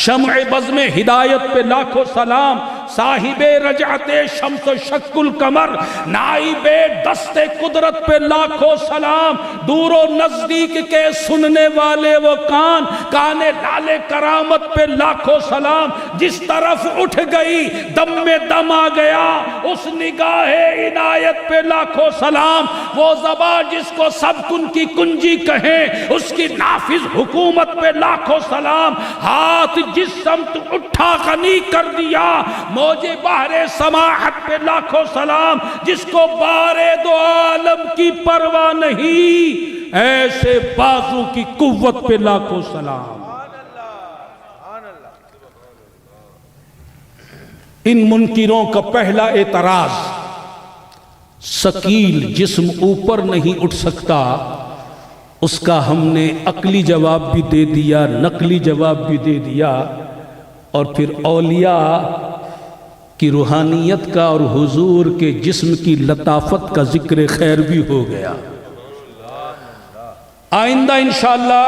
شمع بزم ہدایت پہ لاکھوں سلام، صاحب رجعت شمس و شک القمر، نائب دست قدرت پہ لاکھوں سلام، دور و نزدیک کے سننے والے وہ کان، کان لال کرامت پہ لاکھوں سلام، جس طرف اٹھ گئی دم میں دم آ گیا، اس نگاہ عنایت پہ لاکھوں سلام، وہ زبان جس کو سب کن کی کنجی کہیں، اس کی نافذ حکومت پہ لاکھوں سلام، ہاتھ جس سمت اٹھا غنی کر دیا، موج بحر سماحت پہ لاکھوں سلام، جس کو بارے دو عالم کی پرواہ نہیں، ایسے بازو کی قوت پہ لاکھوں سلام۔ ان منکروں کا پہلا اعتراض، ثقیل جسم اوپر نہیں اٹھ سکتا، اس کا ہم نے عقلی جواب بھی دے دیا، نقلی جواب بھی دے دیا، اور پھر اولیاء کی روحانیت کا اور حضور کے جسم کی لطافت کا ذکر خیر بھی ہو گیا۔ آئندہ انشاءاللہ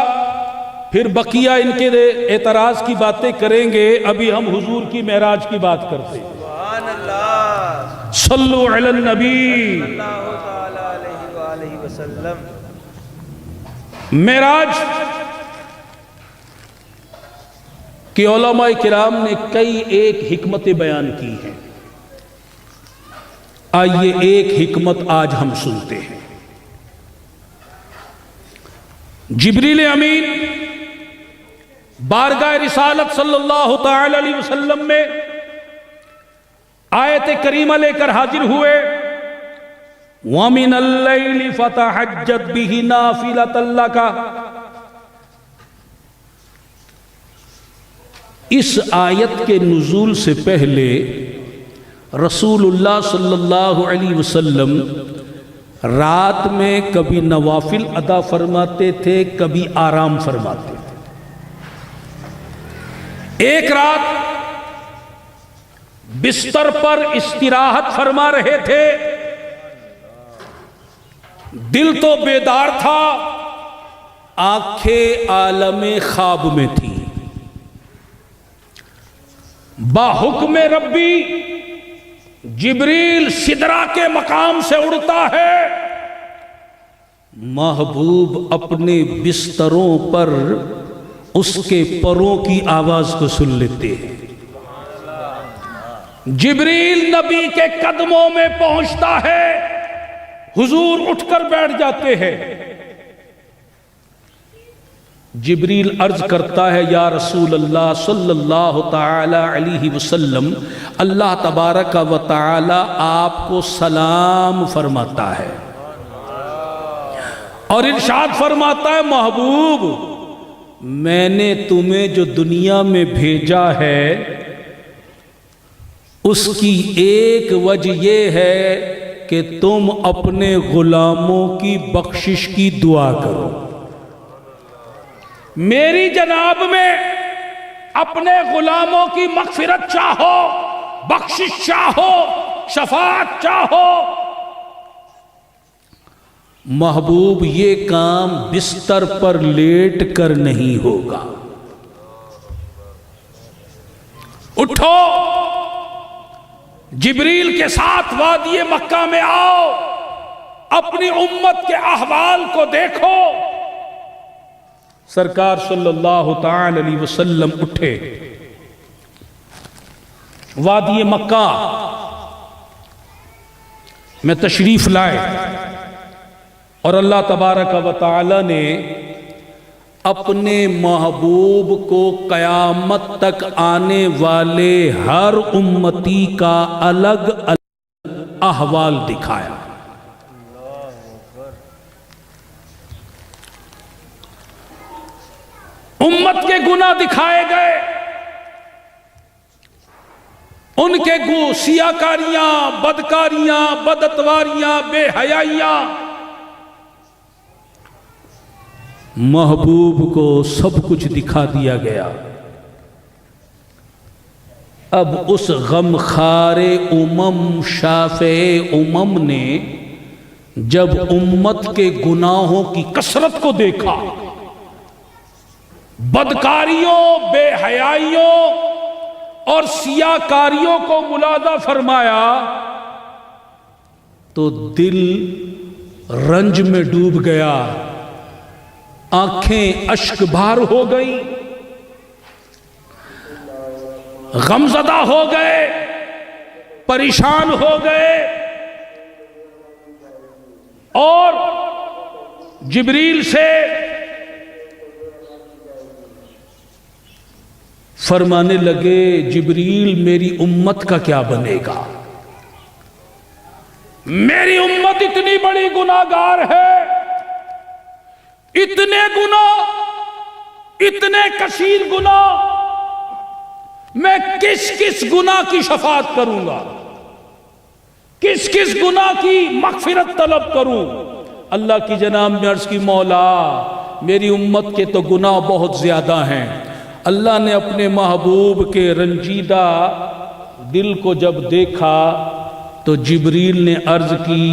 پھر بقیہ ان کے اعتراض کی باتیں کریں گے، ابھی ہم حضور کی معراج کی بات کرتے ہیں۔ سبحان اللہ، صلو علی النبی۔ اللہ تعالی علیہ وآلہ وسلم۔ معراج کہ علماء کرام نے کئی ایک حکمتیں بیان کی ہیں، آئیے ایک حکمت آج ہم سنتے ہیں۔ جبریل امین بارگاہ رسالت صلی اللہ تعالی علیہ وسلم میں آیت کریمہ لے کر حاضر ہوئے، وَمِنَ اللَّيْلِ فَتَحَجَّتْ بِهِ نَافِلَةً لَكَ، اس آیت کے نزول سے پہلے رسول اللہ صلی اللہ علیہ وسلم رات میں کبھی نوافل ادا فرماتے تھے، کبھی آرام فرماتے تھے۔ ایک رات بستر پر استراحت فرما رہے تھے، دل تو بیدار تھا، آنکھیں عالم خواب میں تھی۔ باحکم ربی جبریل سدرہ کے مقام سے اڑتا ہے، محبوب اپنے بستروں پر اس کے پروں کی آواز کو سن لیتے ہیں۔ جبریل نبی کے قدموں میں پہنچتا ہے، حضور اٹھ کر بیٹھ جاتے ہیں۔ جبریل عرض کرتا ہے، یا رسول اللہ صلی اللہ تعالی علیہ وسلم، اللہ تبارک و تعالی آپ کو سلام فرماتا ہے اور ارشاد فرماتا ہے، محبوب میں نے تمہیں جو دنیا میں بھیجا ہے اس کی ایک وجہ یہ ہے کہ تم اپنے غلاموں کی بخشش کی دعا کرو۔ میری جناب میں اپنے غلاموں کی مغفرت چاہو، بخشش چاہو، شفاعت چاہو۔ محبوب یہ کام بستر پر لیٹ کر نہیں ہوگا، اٹھو، جبریل کے ساتھ وادی مکہ میں آؤ، اپنی امت کے احوال کو دیکھو۔ سرکار صلی اللہ تعالی علیہ وسلم اٹھے، وادی مکہ میں تشریف لائے، اور اللہ تبارک و تعالی نے اپنے محبوب کو قیامت تک آنے والے ہر امتی کا الگ الگ احوال دکھایا۔ امت کے گناہ دکھائے گئے، ان کے سیاکاریاں، بدکاریاں، بداتواریاں، بے حیائیاں، محبوب کو سب کچھ دکھا دیا گیا۔ اب اس غمخوار شافع امم نے جب امت کے گناہوں کی کثرت کو دیکھا، بدکاریوں، بے حیائیوں اور سیاکاریوں کو ملاحظہ فرمایا تو دل رنج میں ڈوب گیا، آنکھیں اشک بار ہو گئی، غمزدہ ہو گئے، پریشان ہو گئے، اور جبریل سے فرمانے لگے، جبریل میری امت کا کیا بنے گا؟ میری امت اتنی بڑی گناہگار ہے، اتنے گناہ، اتنے کثیر گناہ، میں کس کس گناہ کی شفاعت کروں گا، کس کس گناہ کی مغفرت طلب کروں؟ اللہ کی جناب میں عرض کی، مولا میری امت کے تو گناہ بہت زیادہ ہیں۔ اللہ نے اپنے محبوب کے رنجیدہ دل کو جب دیکھا تو جبریل نے عرض کی،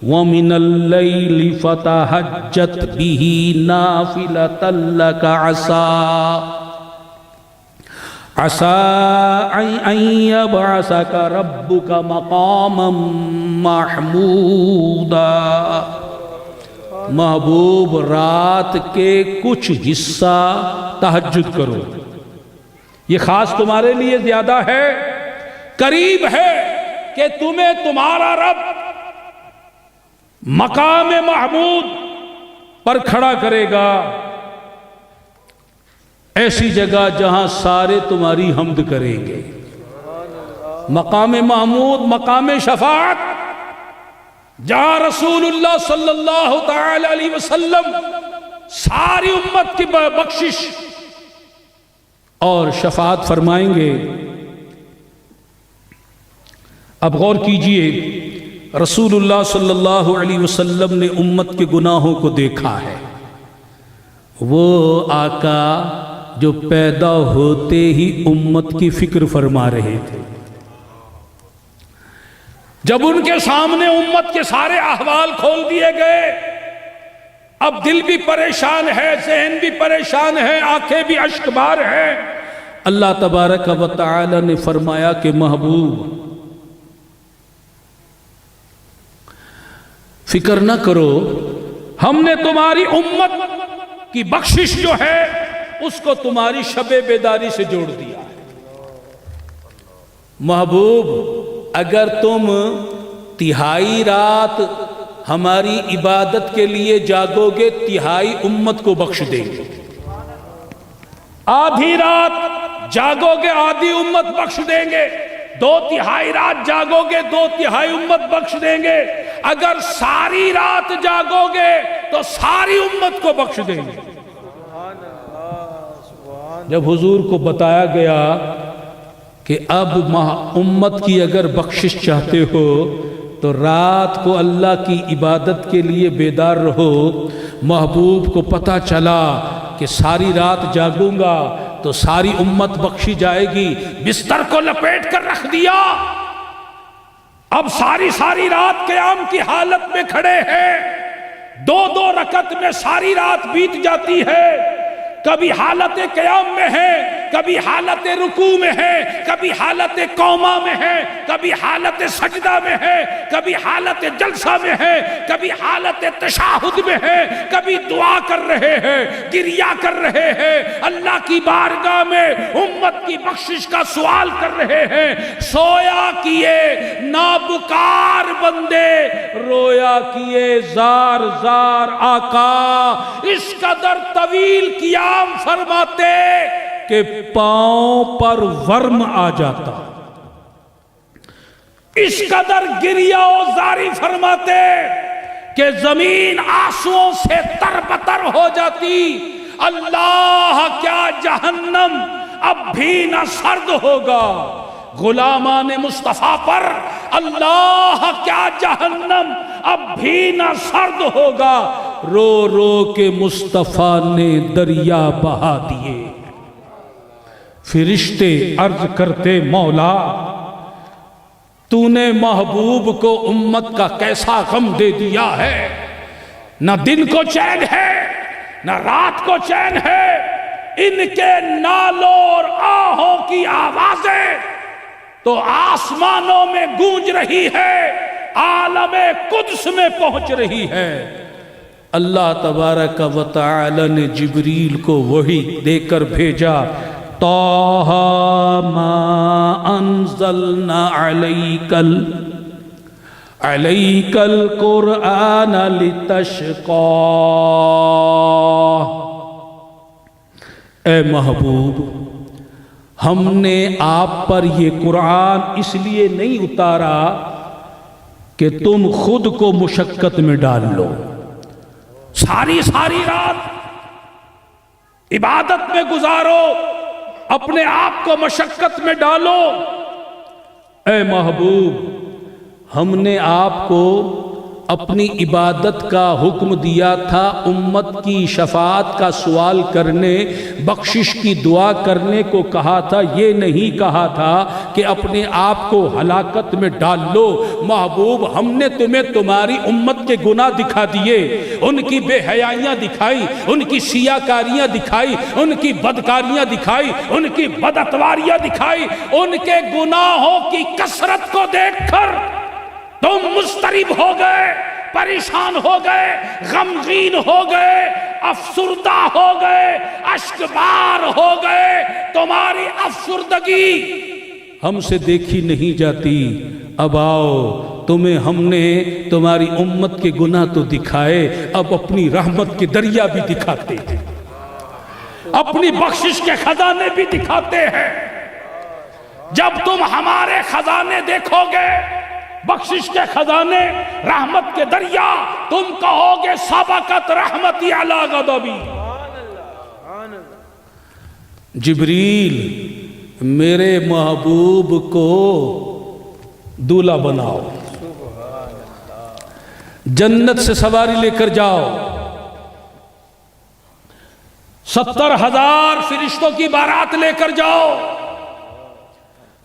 وَمِنَ اللَّيْلِ فَتَهَجَّتْ بِهِ نَافِلَةً لَكَ عَسَىٰ أَن يَبْعَثَكَ رَبُّكَ مَقَامًا مَحْمُودًا۔ محبوب رات کے کچھ حصہ تہجد کرو، یہ خاص تمہارے لیے زیادہ ہے، قریب ہے کہ تمہیں تمہارا رب مقام محمود پر کھڑا کرے گا، ایسی جگہ جہاں سارے تمہاری حمد کریں گے۔ مقام محمود، مقام شفاعت، جہاں رسول اللہ صلی اللہ تعالی علیہ وسلم ساری امت کی بخشش اور شفاعت فرمائیں گے۔ اب غور کیجئے، رسول اللہ صلی اللہ علیہ وسلم نے امت کے گناہوں کو دیکھا ہے۔ وہ آقا جو پیدا ہوتے ہی امت کی فکر فرما رہے تھے، جب ان کے سامنے امت کے سارے احوال کھول دیے گئے، اب دل بھی پریشان ہے، ذہن بھی پریشان ہے، آنکھیں بھی اشک بار ہیں، اللہ تبارک و تعالی نے فرمایا کہ محبوب فکر نہ کرو، ہم نے تمہاری امت کی بخشش جو ہے اس کو تمہاری شب بیداری سے جوڑ دیا ہے۔ محبوب اگر تم تہائی رات ہماری عبادت کے لیے جاگو گے، تہائی امت کو بخش دیں گے۔ آدھی رات جاگو گے، آدھی امت بخش دیں گے۔ 2/3 رات جاگو گے، 2/3 امت بخش دیں گے۔ اگر ساری رات جاگو گے تو ساری امت کو بخش دیں گے۔ جب حضور کو بتایا گیا کہ اب امت کی اگر بخشش چاہتے ہو تو رات کو اللہ کی عبادت کے لیے بیدار رہو، محبوب کو پتہ چلا کہ ساری رات جاگوں گا تو ساری امت بخشی جائے گی، بستر کو لپیٹ کر رکھ دیا۔ اب ساری رات قیام کی حالت میں کھڑے ہیں، 2 رکعت میں ساری رات بیت جاتی ہے۔ کبھی حالت قیام میں ہے، کبھی حالت رکوع میں ہے، کبھی حالت قوما میں ہے، کبھی حالت سجدہ میں ہے، کبھی حالت جلسہ میں ہے، کبھی حالت تشہد میں ہے، کبھی دعا کر رہے ہیں، گریہ کر رہے ہیں، اللہ کی بارگاہ میں امت کی بخشش کا سوال کر رہے ہیں۔ سویا کیے نابکار بندے، رویا کیے زار زار آقا، اس قدر طویل قیام فرماتے کہ پاؤں پر ورم آ جاتا، اس قدر گریہ و زاری فرماتے کہ زمین آنسوؤں سے تربتر ہو جاتی۔ اللہ کیا جہنم اب بھی نہ سرد ہوگا غلامان مصطفیٰ پر، اللہ کیا جہنم اب بھی نہ سرد ہوگا، رو رو کے مصطفیٰ نے دریا بہا دیے۔ فرشتے عرض کرتے مولا تو نے محبوب کو امت کا کیسا غم دے دیا ہے، نہ دن کو چین ہے نہ رات کو چین ہے، ان کے نالوں اور آہوں کی آوازیں تو آسمانوں میں گونج رہی ہے، عالم قدس میں پہنچ رہی ہے۔ اللہ تبارک و تعالی نے جبریل کو وحی دے کر بھیجا، طٰہ ما انزلنا علیک القرآن لتشقی۔ اے محبوب ہم نے آپ پر یہ قرآن اس لیے نہیں اتارا کہ تم خود کو مشقت میں ڈال لو، ساری رات عبادت میں گزارو، اپنے آپ کو مشقت میں ڈالو۔ اے محبوب ہم نے آپ کو اپنی عبادت کا حکم دیا تھا، امت کی شفاعت کا سوال کرنے، بخشش کی دعا کرنے کو کہا تھا، یہ نہیں کہا تھا کہ اپنے آپ کو ہلاکت میں ڈال لو۔ محبوب ہم نے تمہیں تمہاری امت کے گناہ دکھا دیے، ان کی بے حیائیاں دکھائی، ان کی سیاکاریاں دکھائی، ان کی بدکاریاں دکھائی، ان کی بداتواریاں دکھائی، ان کے گناہوں کی کثرت کو دیکھ کر تم مضطرب ہو گئے، پریشان ہو گئے، غمگین ہو گئے، افسردہ ہو گئے، اشکبار ہو گئے۔ تمہاری افسردگی ہم سے دیکھی نہیں جاتی، اب آؤ تمہیں ہم نے تمہاری امت کے گناہ تو دکھائے، اب اپنی رحمت کے دریا بھی دکھاتے ہیں، اپنی بخشش کے خزانے بھی دکھاتے ہیں۔ جب تم ہمارے خزانے دیکھو گے، بخشش کے خزانے، رحمت کے دریا، تم کہو گے سبقت رحمتی علی غضبی۔ جبریل میرے محبوب کو دولہا بناؤ، جنت سے سواری لے کر جاؤ، 70,000 فرشتوں کی بارات لے کر جاؤ،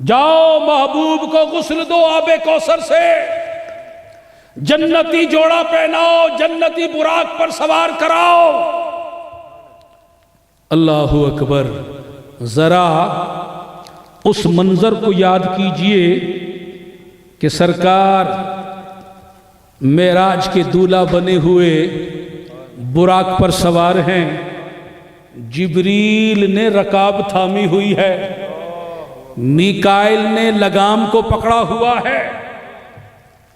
جاؤ محبوب کو غسل دو آب کوثر سے، جنتی جوڑا پہناؤ، جنتی براق پر سوار کراؤ۔ اللہ اکبر، ذرا اس منظر کو یاد کیجئے کہ سرکار معراج کے دولہا بنے ہوئے براق پر سوار ہیں، جبریل نے رکاب تھامی ہوئی ہے، میکائیل نے لگام کو پکڑا ہوا ہے،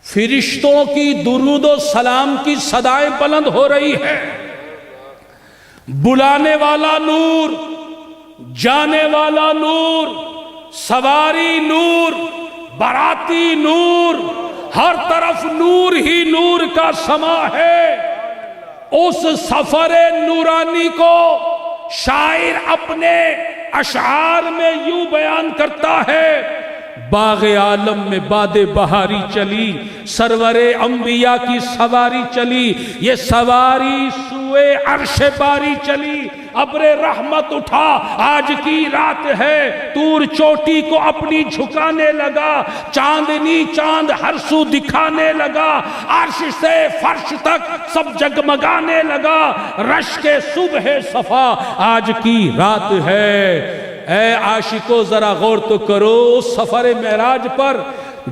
فرشتوں کی درود و سلام کی صدائیں بلند ہو رہی ہے، بلانے والا نور، جانے والا نور، سواری نور، باراتی نور، ہر طرف نور ہی نور کا سما ہے۔ اس سفر نورانی کو شاعر اپنے اشعار میں یوں بیان کرتا ہے، باغ عالم میں باد بہاری چلی، سرور انبیاء کی سواری چلی، یہ سواری سوئے عرش باری چلی، ابر رحمت اٹھا، آج کی رات ہے، طور چوٹی کو اپنی جھکانے لگا، چاندنی چاند ہر سو دکھانے لگا، عرش سے فرش تک سب جگمگانے لگا، رشک صبح صفا آج کی رات ہے۔ اے عاشقو ذرا غور تو کرو، اس سفر معراج پر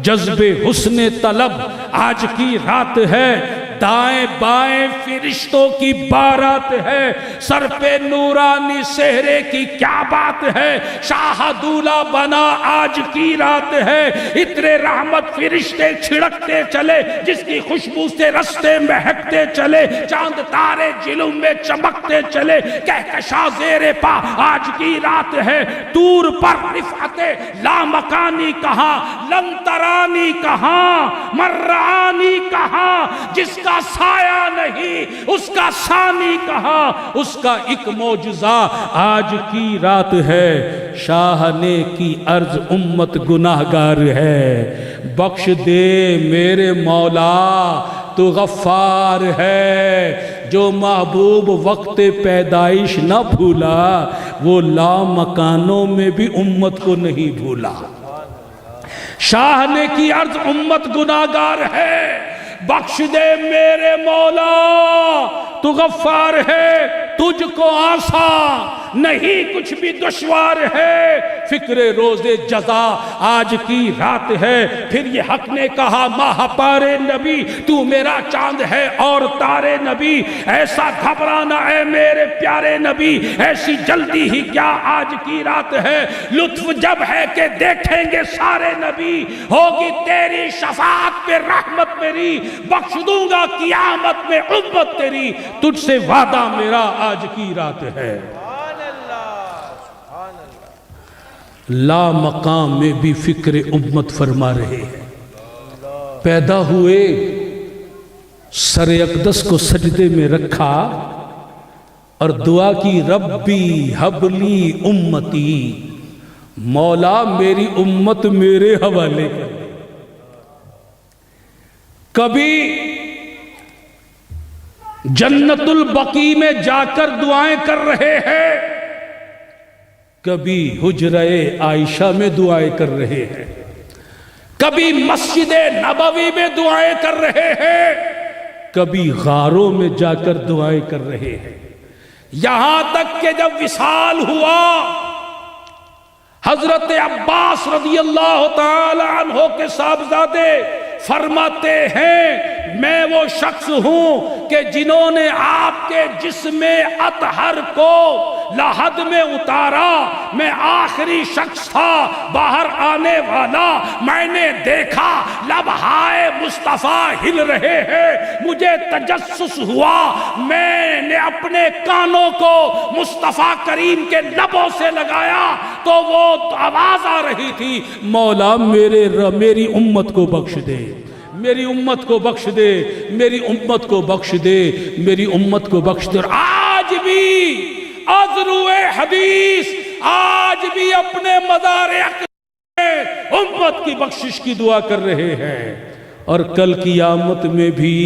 جذب حسن طلب آج کی رات ہے، دائیں بائیں فرشتوں کی بارات ہے، سر پہ نورانی سہرے کی کیا بات ہے، شاہ دولہا بنا آج کی رات ہے، عطر رحمت فرشتے چھڑکتے چلے، جس کی خوشبو سے رستے مہکتے چلے، چاند تارے جلوم میں چمکتے چلے، کہکشاں زیر پا آج کی رات ہے، طور پر رفعت لامکانی کہاں، لن ترانی کہاں، مرعانی کہاں، جس کا سایہ نہیں اس کا ثانی کہاں، اس کا ایک معجزہ آج کی رات ہے، شاہ نے کی عرض امت گناہگار ہے، بخش دے میرے مولا تو غفار ہے، جو محبوب وقت پیدائش نہ بھولا وہ لامکانوں میں بھی امت کو نہیں بھولا۔ شاہ نے کی عرض امت گناہگار ہے، بخش دے میرے مولا تو غفار ہے، تجھ کو آسان نہیں کچھ بھی دشوار ہے، فکر روز جزا آج کی رات ہے۔ پھر یہ حق نے کہا ماہ پارے نبی تو میرا چاند ہے اور تارے نبی، ایسا گھبرانا اے میرے پیارے نبی، ایسی جلدی ہی کیا آج کی رات ہے، لطف جب ہے کہ دیکھیں گے سارے نبی، ہوگی تیری شفاعت پہ رحمت میری، بخش دوں گا قیامت میں امت تیری، تجھ سے وعدہ میرا آج کی رات ہے۔ لا مقام میں بھی فکر امت فرما رہے ہیں، پیدا ہوئے سر اقدس کو سجدے میں رکھا اور دعا کی ربی حبلی امتی، مولا میری امت میرے حوالے کر۔ کبھی جنت البقیع میں جا کر دعائیں کر رہے ہیں، کبھی حجرہ عائشہ میں دعائیں کر رہے ہیں، کبھی مسجد نبوی میں دعائیں کر رہے ہیں، کبھی غاروں میں جا کر دعائیں کر رہے ہیں، یہاں تک کہ جب وصال ہوا حضرت عباس رضی اللہ تعالی عنہ کے صاحبزادے فرماتے ہیں میں وہ شخص ہوں کہ جنہوں نے آپ کے جسم اطہر کو لحد میں اتارا، میں آخری شخص تھا باہر آنے والا، میں نے دیکھا لبہائے مصطفیٰ ہل رہے ہیں، مجھے تجسس ہوا، میں نے اپنے کانوں کو مصطفیٰ کریم کے لبوں سے لگایا تو وہ آواز آ رہی تھی مولا میری امت کو بخش دے، میری امت کو بخش دے، میری امت کو بخش دے، میری امت کو بخش دے۔ اور آج بھی از روئے حدیث آج بھی اپنے مزار اقصی میں امت کی بخشش کی دعا کر رہے ہیں، اور کل قیامت میں بھی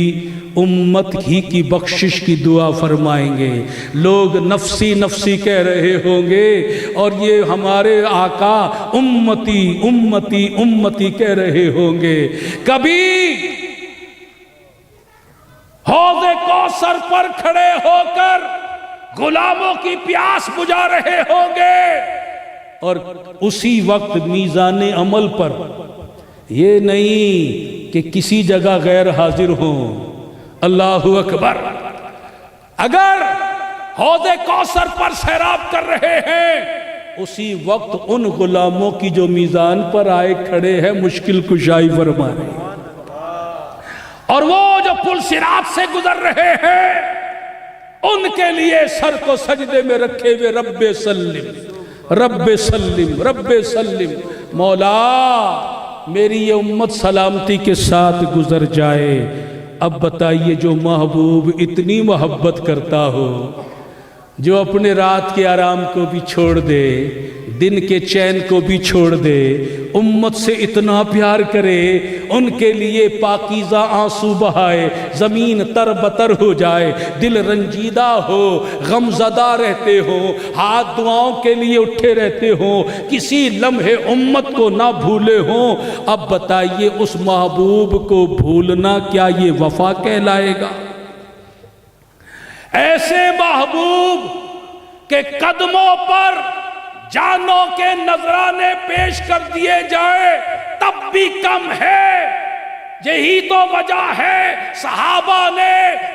امت ہی کی بخشش کی دعا فرمائیں گے۔ لوگ نفسی نفسی کہہ رہے ہوں گے، اور یہ ہمارے آقا امتی امتی امتی کہہ رہے ہوں گے۔ کبھی حوض کوثر پر کھڑے ہو کر غلاموں کی پیاس بجھا رہے ہوں گے، اور اسی وقت میزان عمل پر یہ نہیں کہ کسی جگہ غیر حاضر ہوں۔ اللہ اکبر! اگر حوض کوثر پر سیراب کر رہے ہیں، اسی وقت ان غلاموں کی جو میزان پر آئے کھڑے ہیں مشکل کشائی فرما رہے ہیں، اور وہ جو پل صراط سے گزر رہے ہیں ان کے لیے سر کو سجدے میں رکھے ہوئے رب سلم رب سلم رب سلم، مولا میری یہ امت سلامتی کے ساتھ گزر جائے۔ اب بتائیے، جو محبوب اتنی محبت کرتا ہو، جو اپنے رات کے آرام کو بھی چھوڑ دے، دن کے چین کو بھی چھوڑ دے، امت سے اتنا پیار کرے، ان کے لیے پاکیزہ آنسو بہائے، زمین تر بتر ہو جائے، دل رنجیدہ ہو، غم زدہ رہتے ہو، ہاتھ دعاؤں کے لیے اٹھے رہتے ہو، کسی لمحے امت کو نہ بھولے ہوں۔ اب بتائیے، اس محبوب کو بھولنا کیا یہ وفا کہلائے گا؟ ایسے محبوب کے قدموں پر جانوں کے نذرانے پیش کر دیے جائے تب بھی کم ہے۔ یہی تو وجہ ہے صحابہ نے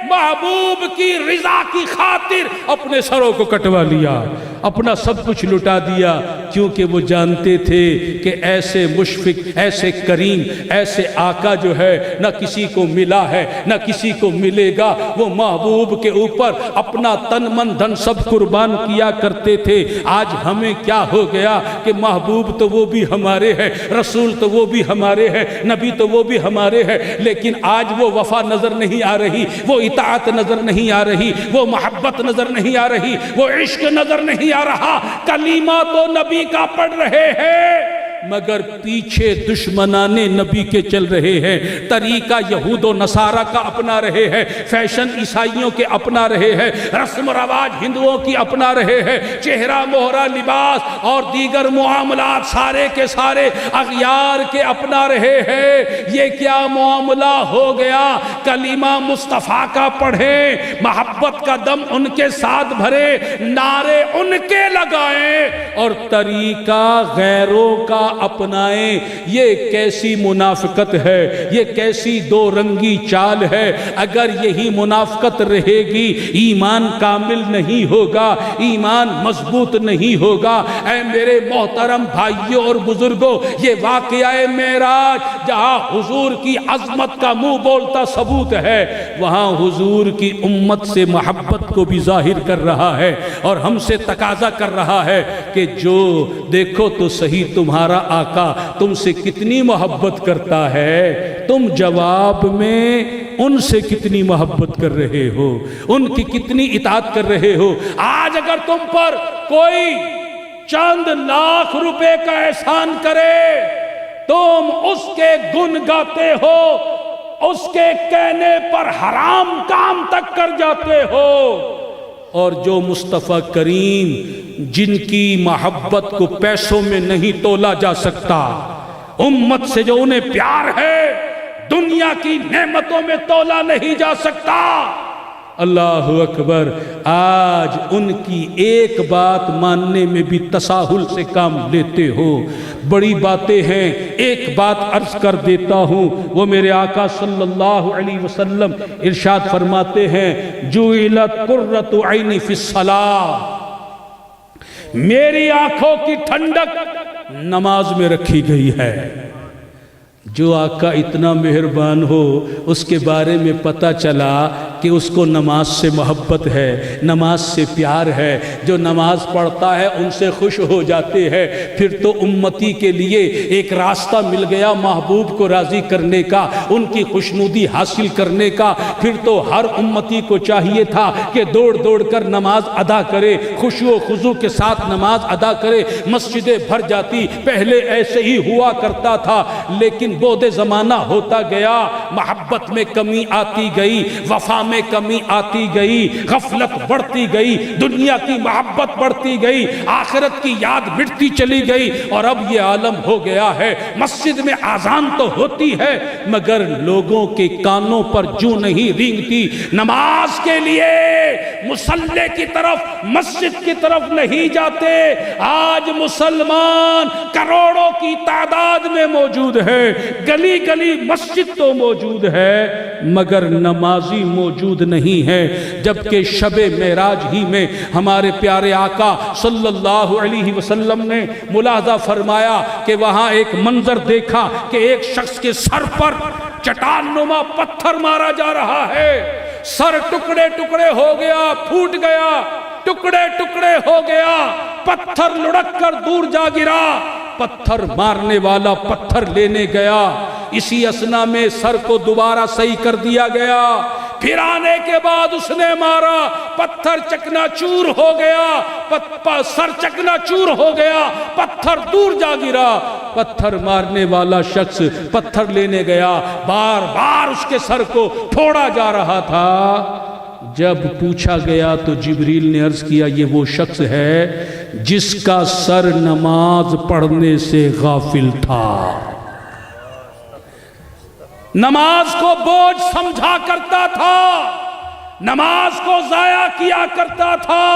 محبوب کی رضا کی خاطر اپنے سروں کو کٹوا لیا، اپنا سب کچھ لٹا دیا، کیونکہ وہ جانتے تھے کہ ایسے مشفق، ایسے کریم، ایسے آقا جو ہے نہ کسی کو ملا ہے نہ کسی کو ملے گا۔ وہ محبوب کے اوپر اپنا تن من دھن سب قربان کیا کرتے تھے۔ آج ہمیں کیا ہو گیا کہ محبوب تو وہ بھی ہمارے ہیں، رسول تو وہ بھی ہمارے ہیں، نبی تو وہ بھی ہمارے ہے، لیکن آج وہ وفا نظر نہیں آ رہی، وہ اطاعت نظر نہیں آ رہی، وہ محبت نظر نہیں آ رہی، وہ عشق نظر نہیں آ رہا۔ کلمہ تو نبی کا پڑھ رہے ہیں مگر پیچھے دشمنان نبی کے چل رہے ہیں، طریقہ یہود و نصارہ کا اپنا رہے ہیں، فیشن عیسائیوں کے اپنا رہے ہیں، رسم و رواج ہندوؤں کی اپنا رہے ہیں، چہرہ مہرہ لباس اور دیگر معاملات سارے کے سارے اغیار کے اپنا رہے ہیں۔ یہ کیا معاملہ ہو گیا؟ کلمہ مصطفیٰ کا پڑھیں، محبت کا دم ان کے ساتھ بھرے، نعرے ان کے لگائیں اور طریقہ غیروں کا اپنائیں۔ یہ کیسی منافقت ہے، یہ کیسی دو رنگی چال ہے۔ اگر یہی منافقت رہے گی ایمان کامل نہیں ہوگا، ایمان مضبوط نہیں ہوگا۔ اے میرے محترم بھائیوں اور بزرگوں، یہ واقعہ معراج جہاں حضور کی عظمت کا منہ بولتا ثبوت ہے، وہاں حضور کی امت سے محبت کو بھی ظاہر کر رہا ہے اور ہم سے تقاضا کر رہا ہے کہ جو دیکھو تو صحیح تمہارا آقا تم سے کتنی محبت کرتا ہے، تم جواب میں ان سے کتنی محبت کر رہے ہو، ان کی کتنی اطاعت کر رہے ہو۔ آج اگر تم پر کوئی چند لاکھ روپے کا احسان کرے، تم اس کے گن گاتے ہو، اس کے کہنے پر حرام کام تک کر جاتے ہو۔ اور جو مصطفیٰ کریم جن کی محبت کو پیسوں میں نہیں تولا جا سکتا، امت سے جو انہیں پیار ہے دنیا کی نعمتوں میں تولا نہیں جا سکتا۔ اللہ اکبر! آج ان کی ایک بات ماننے میں بھی تساہل سے کام لیتے ہو۔ بڑی باتیں ہیں، ایک بات عرض کر دیتا ہوں۔ وہ میرے آقا صلی اللہ علیہ وسلم ارشاد فرماتے ہیں، جُعِلَتْ قُرَّةُ عَيْنِ فِي الصَّلَاةِ، میری آنکھوں کی ٹھنڈک نماز میں رکھی گئی ہے۔ جو آقا اتنا مہربان ہو، اس کے بارے میں پتہ چلا کہ اس کو نماز سے محبت ہے، نماز سے پیار ہے، جو نماز پڑھتا ہے ان سے خوش ہو جاتے ہیں۔ پھر تو امتی کے لیے ایک راستہ مل گیا محبوب کو راضی کرنے کا، ان کی خوشنودی حاصل کرنے کا۔ پھر تو ہر امتی کو چاہیے تھا کہ دوڑ دوڑ کر نماز ادا کرے، خشوع و خضوع کے ساتھ نماز ادا کرے، مسجدیں بھر جاتی۔ پہلے ایسے ہی ہوا کرتا تھا، لیکن بعد زمانہ ہوتا گیا، محبت میں کمی آتی گئی، وفا میں کمی آتی گئی، غفلت بڑھتی گئی، دنیا کی محبت بڑھتی گئی، آخرت کی یاد مٹتی چلی گئی، اور اب یہ عالم ہو گیا ہے مسجد میں اذان تو ہوتی ہے مگر لوگوں کے کانوں پر جو نہیں رینگتی، نماز کے لیے مصلی کی طرف، مسجد کی طرف نہیں جاتے۔ آج مسلمان کروڑوں کی تعداد میں موجود ہے، گلی گلی مسجد تو موجود ہے مگر نمازی موجود نہیں ہے۔ جبکہ شب معراج ہی میں ہمارے پیارے آقا صلی اللہ علیہ وسلم نے ملاحظہ فرمایا کہ وہاں ایک منظر دیکھا کہ ایک شخص کے سر پر چٹان نما پتھر مارا جا رہا ہے، سر ٹکڑے ٹکڑے ہو گیا، پھوٹ گیا، ٹکڑے ٹکڑے ہو گیا، پتھر لڑک کر دور جا گرا۔ پتھر مارنے والا پتھر لینے گیا، اسی اثنا میں سر کو دوبارہ صحیح کر دیا گیا، پھر آنے کے بعد اس نے مارا، پتھر چکنا چور ہو گیا، سر چکنا چور ہو گیا، پتھر دور جا گرا۔ پتھر مارنے والا شخص پتھر لینے گیا، بار بار اس کے سر کو پھوڑا جا رہا تھا۔ جب پوچھا گیا تو جبریل نے عرض کیا یہ وہ شخص ہے جس کا سر نماز پڑھنے سے غافل تھا، نماز کو بوجھ سمجھا کرتا تھا، نماز کو ضائع کیا کرتا تھا،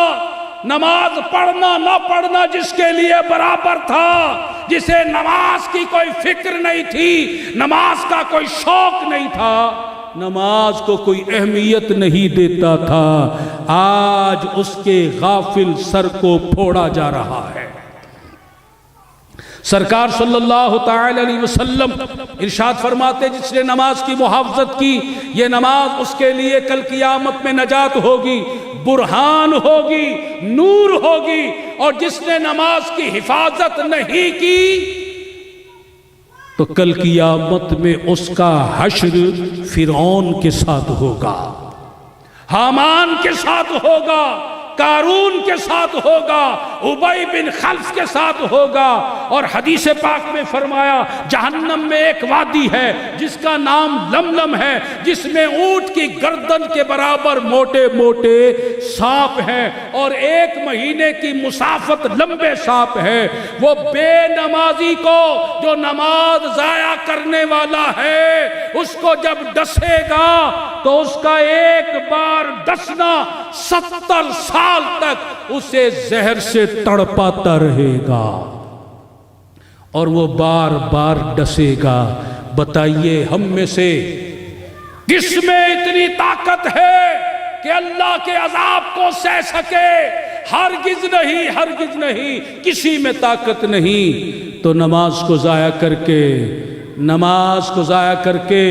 نماز پڑھنا نہ پڑھنا جس کے لیے برابر تھا، جسے نماز کی کوئی فکر نہیں تھی، نماز کا کوئی شوق نہیں تھا، نماز کو کوئی اہمیت نہیں دیتا تھا، آج اس کے غافل سر کو پھوڑا جا رہا ہے۔ سرکار صلی اللہ تعالی علیہ وسلم ارشاد فرماتے جس نے نماز کی محافظت کی یہ نماز اس کے لیے کل قیامت میں نجات ہوگی، برہان ہوگی، نور ہوگی، اور جس نے نماز کی حفاظت نہیں کی تو کل قیامت میں اس کا حشر فرعون کے ساتھ ہوگا، حامان کے ساتھ ہوگا، قارون کے ساتھ ہوگا، ابی بن خلف کے ساتھ ہوگا۔ اور حدیث پاک میں فرمایا جہنم میں ایک وادی ہے جس کا نام لملم ہے، جس میں اونٹ کی گردن کے برابر موٹے موٹے سانپ ہیں اور 1 مہینے کی مسافت لمبے سانپ ہیں۔ وہ بے نمازی کو جو نماز ضائع کرنے والا ہے اس کو جب ڈسے گا تو اس کا ایک بار ڈسنا 70 سال تک اسے زہر سے تڑپاتا رہے گا اور وہ بار بار ڈسے گا۔ بتائیے ہم میں سے کس میں اتنی طاقت ہے کہ اللہ کے عذاب کو سہ سکے؟ ہرگز نہیں، ہرگز نہیں، کسی میں طاقت نہیں۔ تو نماز کو ضائع کر کے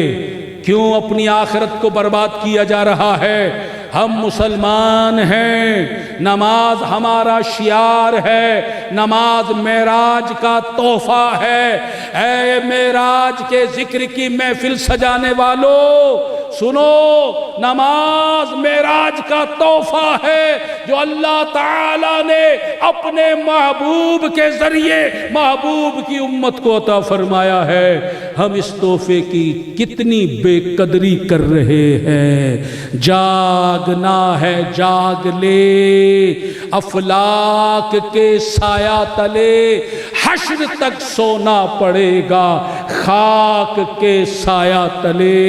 کیوں اپنی آخرت کو برباد کیا جا رہا ہے؟ ہم مسلمان ہیں، نماز ہمارا شعار ہے، نماز معراج کا تحفہ ہے۔ اے معراج کے ذکر کی محفل سجانے والو سنو، نماز معراج کا تحفہ ہے جو اللہ تعالیٰ نے اپنے محبوب کے ذریعے محبوب کی امت کو عطا فرمایا ہے۔ ہم اس تحفے کی کتنی بے قدری کر رہے ہیں۔ جاگنا ہے جاگ لے، افلاک کے سایہ تلے، حشر تک سونا پڑے گا خاک کے سایہ تلے۔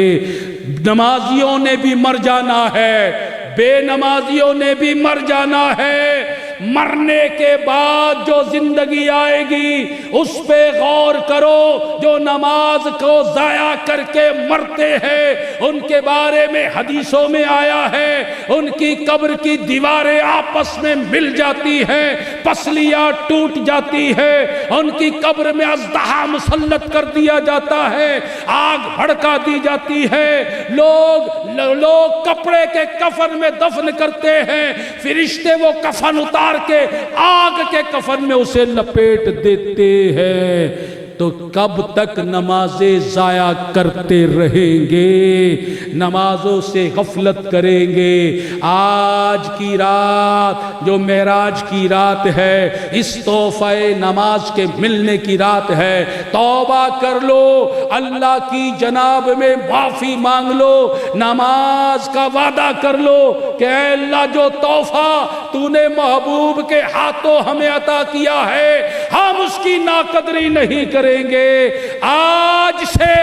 نمازیوں نے بھی مر جانا ہے، بے نمازیوں نے بھی مر جانا ہے، مرنے کے بعد جو زندگی آئے گی اس پہ غور کرو. جو نماز کو ضائع کر کے مرتے ہیں ان کے بارے میں حدیثوں میں آیا ہے ان کی قبر کی دیواریں آپس میں مل جاتی ہیں, پسلیاں ٹوٹ جاتی ہے, ان کی قبر میں اژدہا مسلط کر دیا جاتا ہے, آگ بھڑکا دی جاتی ہے, لوگ کپڑے کے کفن میں دفن کرتے ہیں, فرشتے وہ کفن اتار کے آگ کے کفن میں اسے لپیٹ دیتے ہیں. تو کب تک نمازیں ضائع کرتے رہیں گے, نمازوں سے غفلت کریں گے؟ آج کی رات جو معراج کی رات ہے, اس تحفہ نماز کے ملنے کی رات ہے, توبہ کر لو, اللہ کی جناب میں معافی مانگ لو, نماز کا وعدہ کر لو کہ اے اللہ جو تحفہ تو نے محبوب کے ہاتھوں ہمیں عطا کیا ہے ہم اس کی ناقدری نہیں کریں گے. آج سے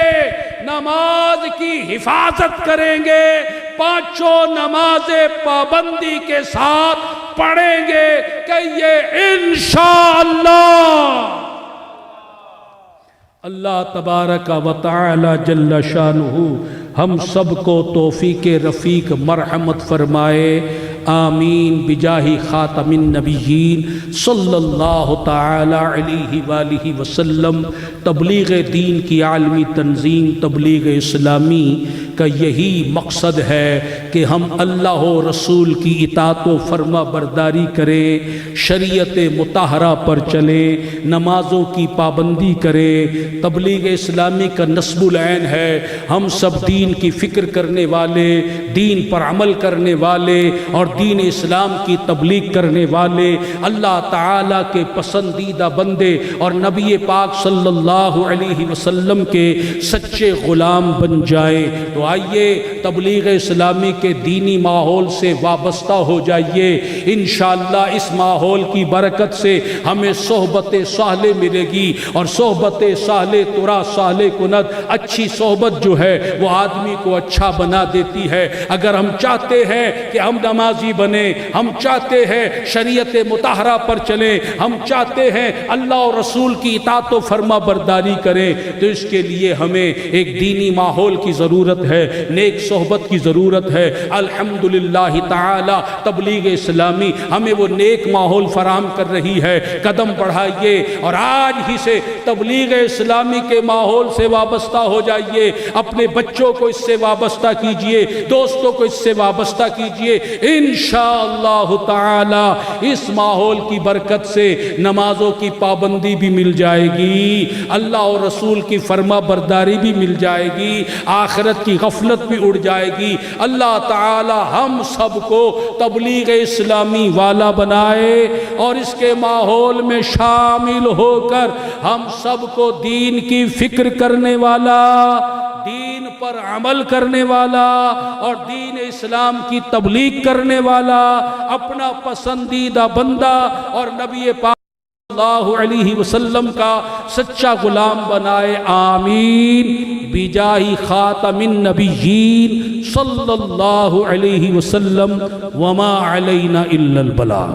نماز کی حفاظت کریں گے, پانچوں نمازیں پابندی کے ساتھ پڑھیں گے, کہیے انشاءاللہ. اللہ تبارک و تعالی جل شانہ ہم سب کو توفیق رفیق مرحمت فرمائے. آمین بجاہ خاتم النبیین صلی اللہ تعالی علیہ وآلہ وسلم. تبلیغ دین کی عالمی تنظیم تبلیغ اسلامی کا یہی مقصد ہے کہ ہم اللہ و رسول کی اطاعت و فرما برداری کریں, شریعت مطہرہ پر چلیں, نمازوں کی پابندی کریں. تبلیغ اسلامی کا نصب العین ہے ہم سب دین کی فکر کرنے والے, دین پر عمل کرنے والے اور دین اسلام کی تبلیغ کرنے والے, اللہ تعالیٰ کے پسندیدہ بندے اور نبی پاک صلی اللہ علیہ وسلم کے سچے غلام بن جائیں. تو آئیے تبلیغ اسلامی کے دینی ماحول سے وابستہ ہو جائیے. انشاءاللہ اس ماحول کی برکت سے ہمیں صحبت صالح ملے گی, اور صحبت صالح ترا صالح کنت, اچھی صحبت جو ہے وہ آدمی کو اچھا بنا دیتی ہے. اگر ہم چاہتے ہیں کہ ہم نمازی بنیں, ہم چاہتے ہیں شریعت مطہرہ پر چلیں, ہم چاہتے ہیں اللہ اور رسول کی اطاعت و فرما برداری کریں, تو اس کے لیے ہمیں ایک دینی ماحول کی ضرورت ہے, نیک صحبت کی ضرورت ہے. الحمدللہ تعالی تبلیغ اسلامی ہمیں وہ نیک ماحول فراہم کر رہی ہے. قدم بڑھائیے اور آج ہی سے تبلیغ اسلامی کے ماحول سے وابستہ ہو جائیے, اپنے بچوں کو اس سے وابستہ کیجئے, دوستوں کو اس سے وابستہ کیجئے. انشاءاللہ تعالی اس ماحول کی برکت سے نمازوں کی پابندی بھی مل جائے گی, اللہ اور رسول کی فرما برداری بھی مل جائے گی, آخرت کی غفلت بھی اڑ جائے گی. اللہ تعالی ہم سب کو تبلیغ اسلامی والا بنائے اور اس کے ماحول میں شامل ہو کر ہم سب کو دین کی فکر کرنے والا, دین پر عمل کرنے والا اور دین اسلام کی تبلیغ کرنے والا اپنا پسندیدہ بندہ اور نبی پاک صلی اللہ علیہ وسلم کا سچا غلام بنائے. آمین بجاہ خاتم النبیین صلی اللہ علیہ وسلم. وما علینا الا البلاغ.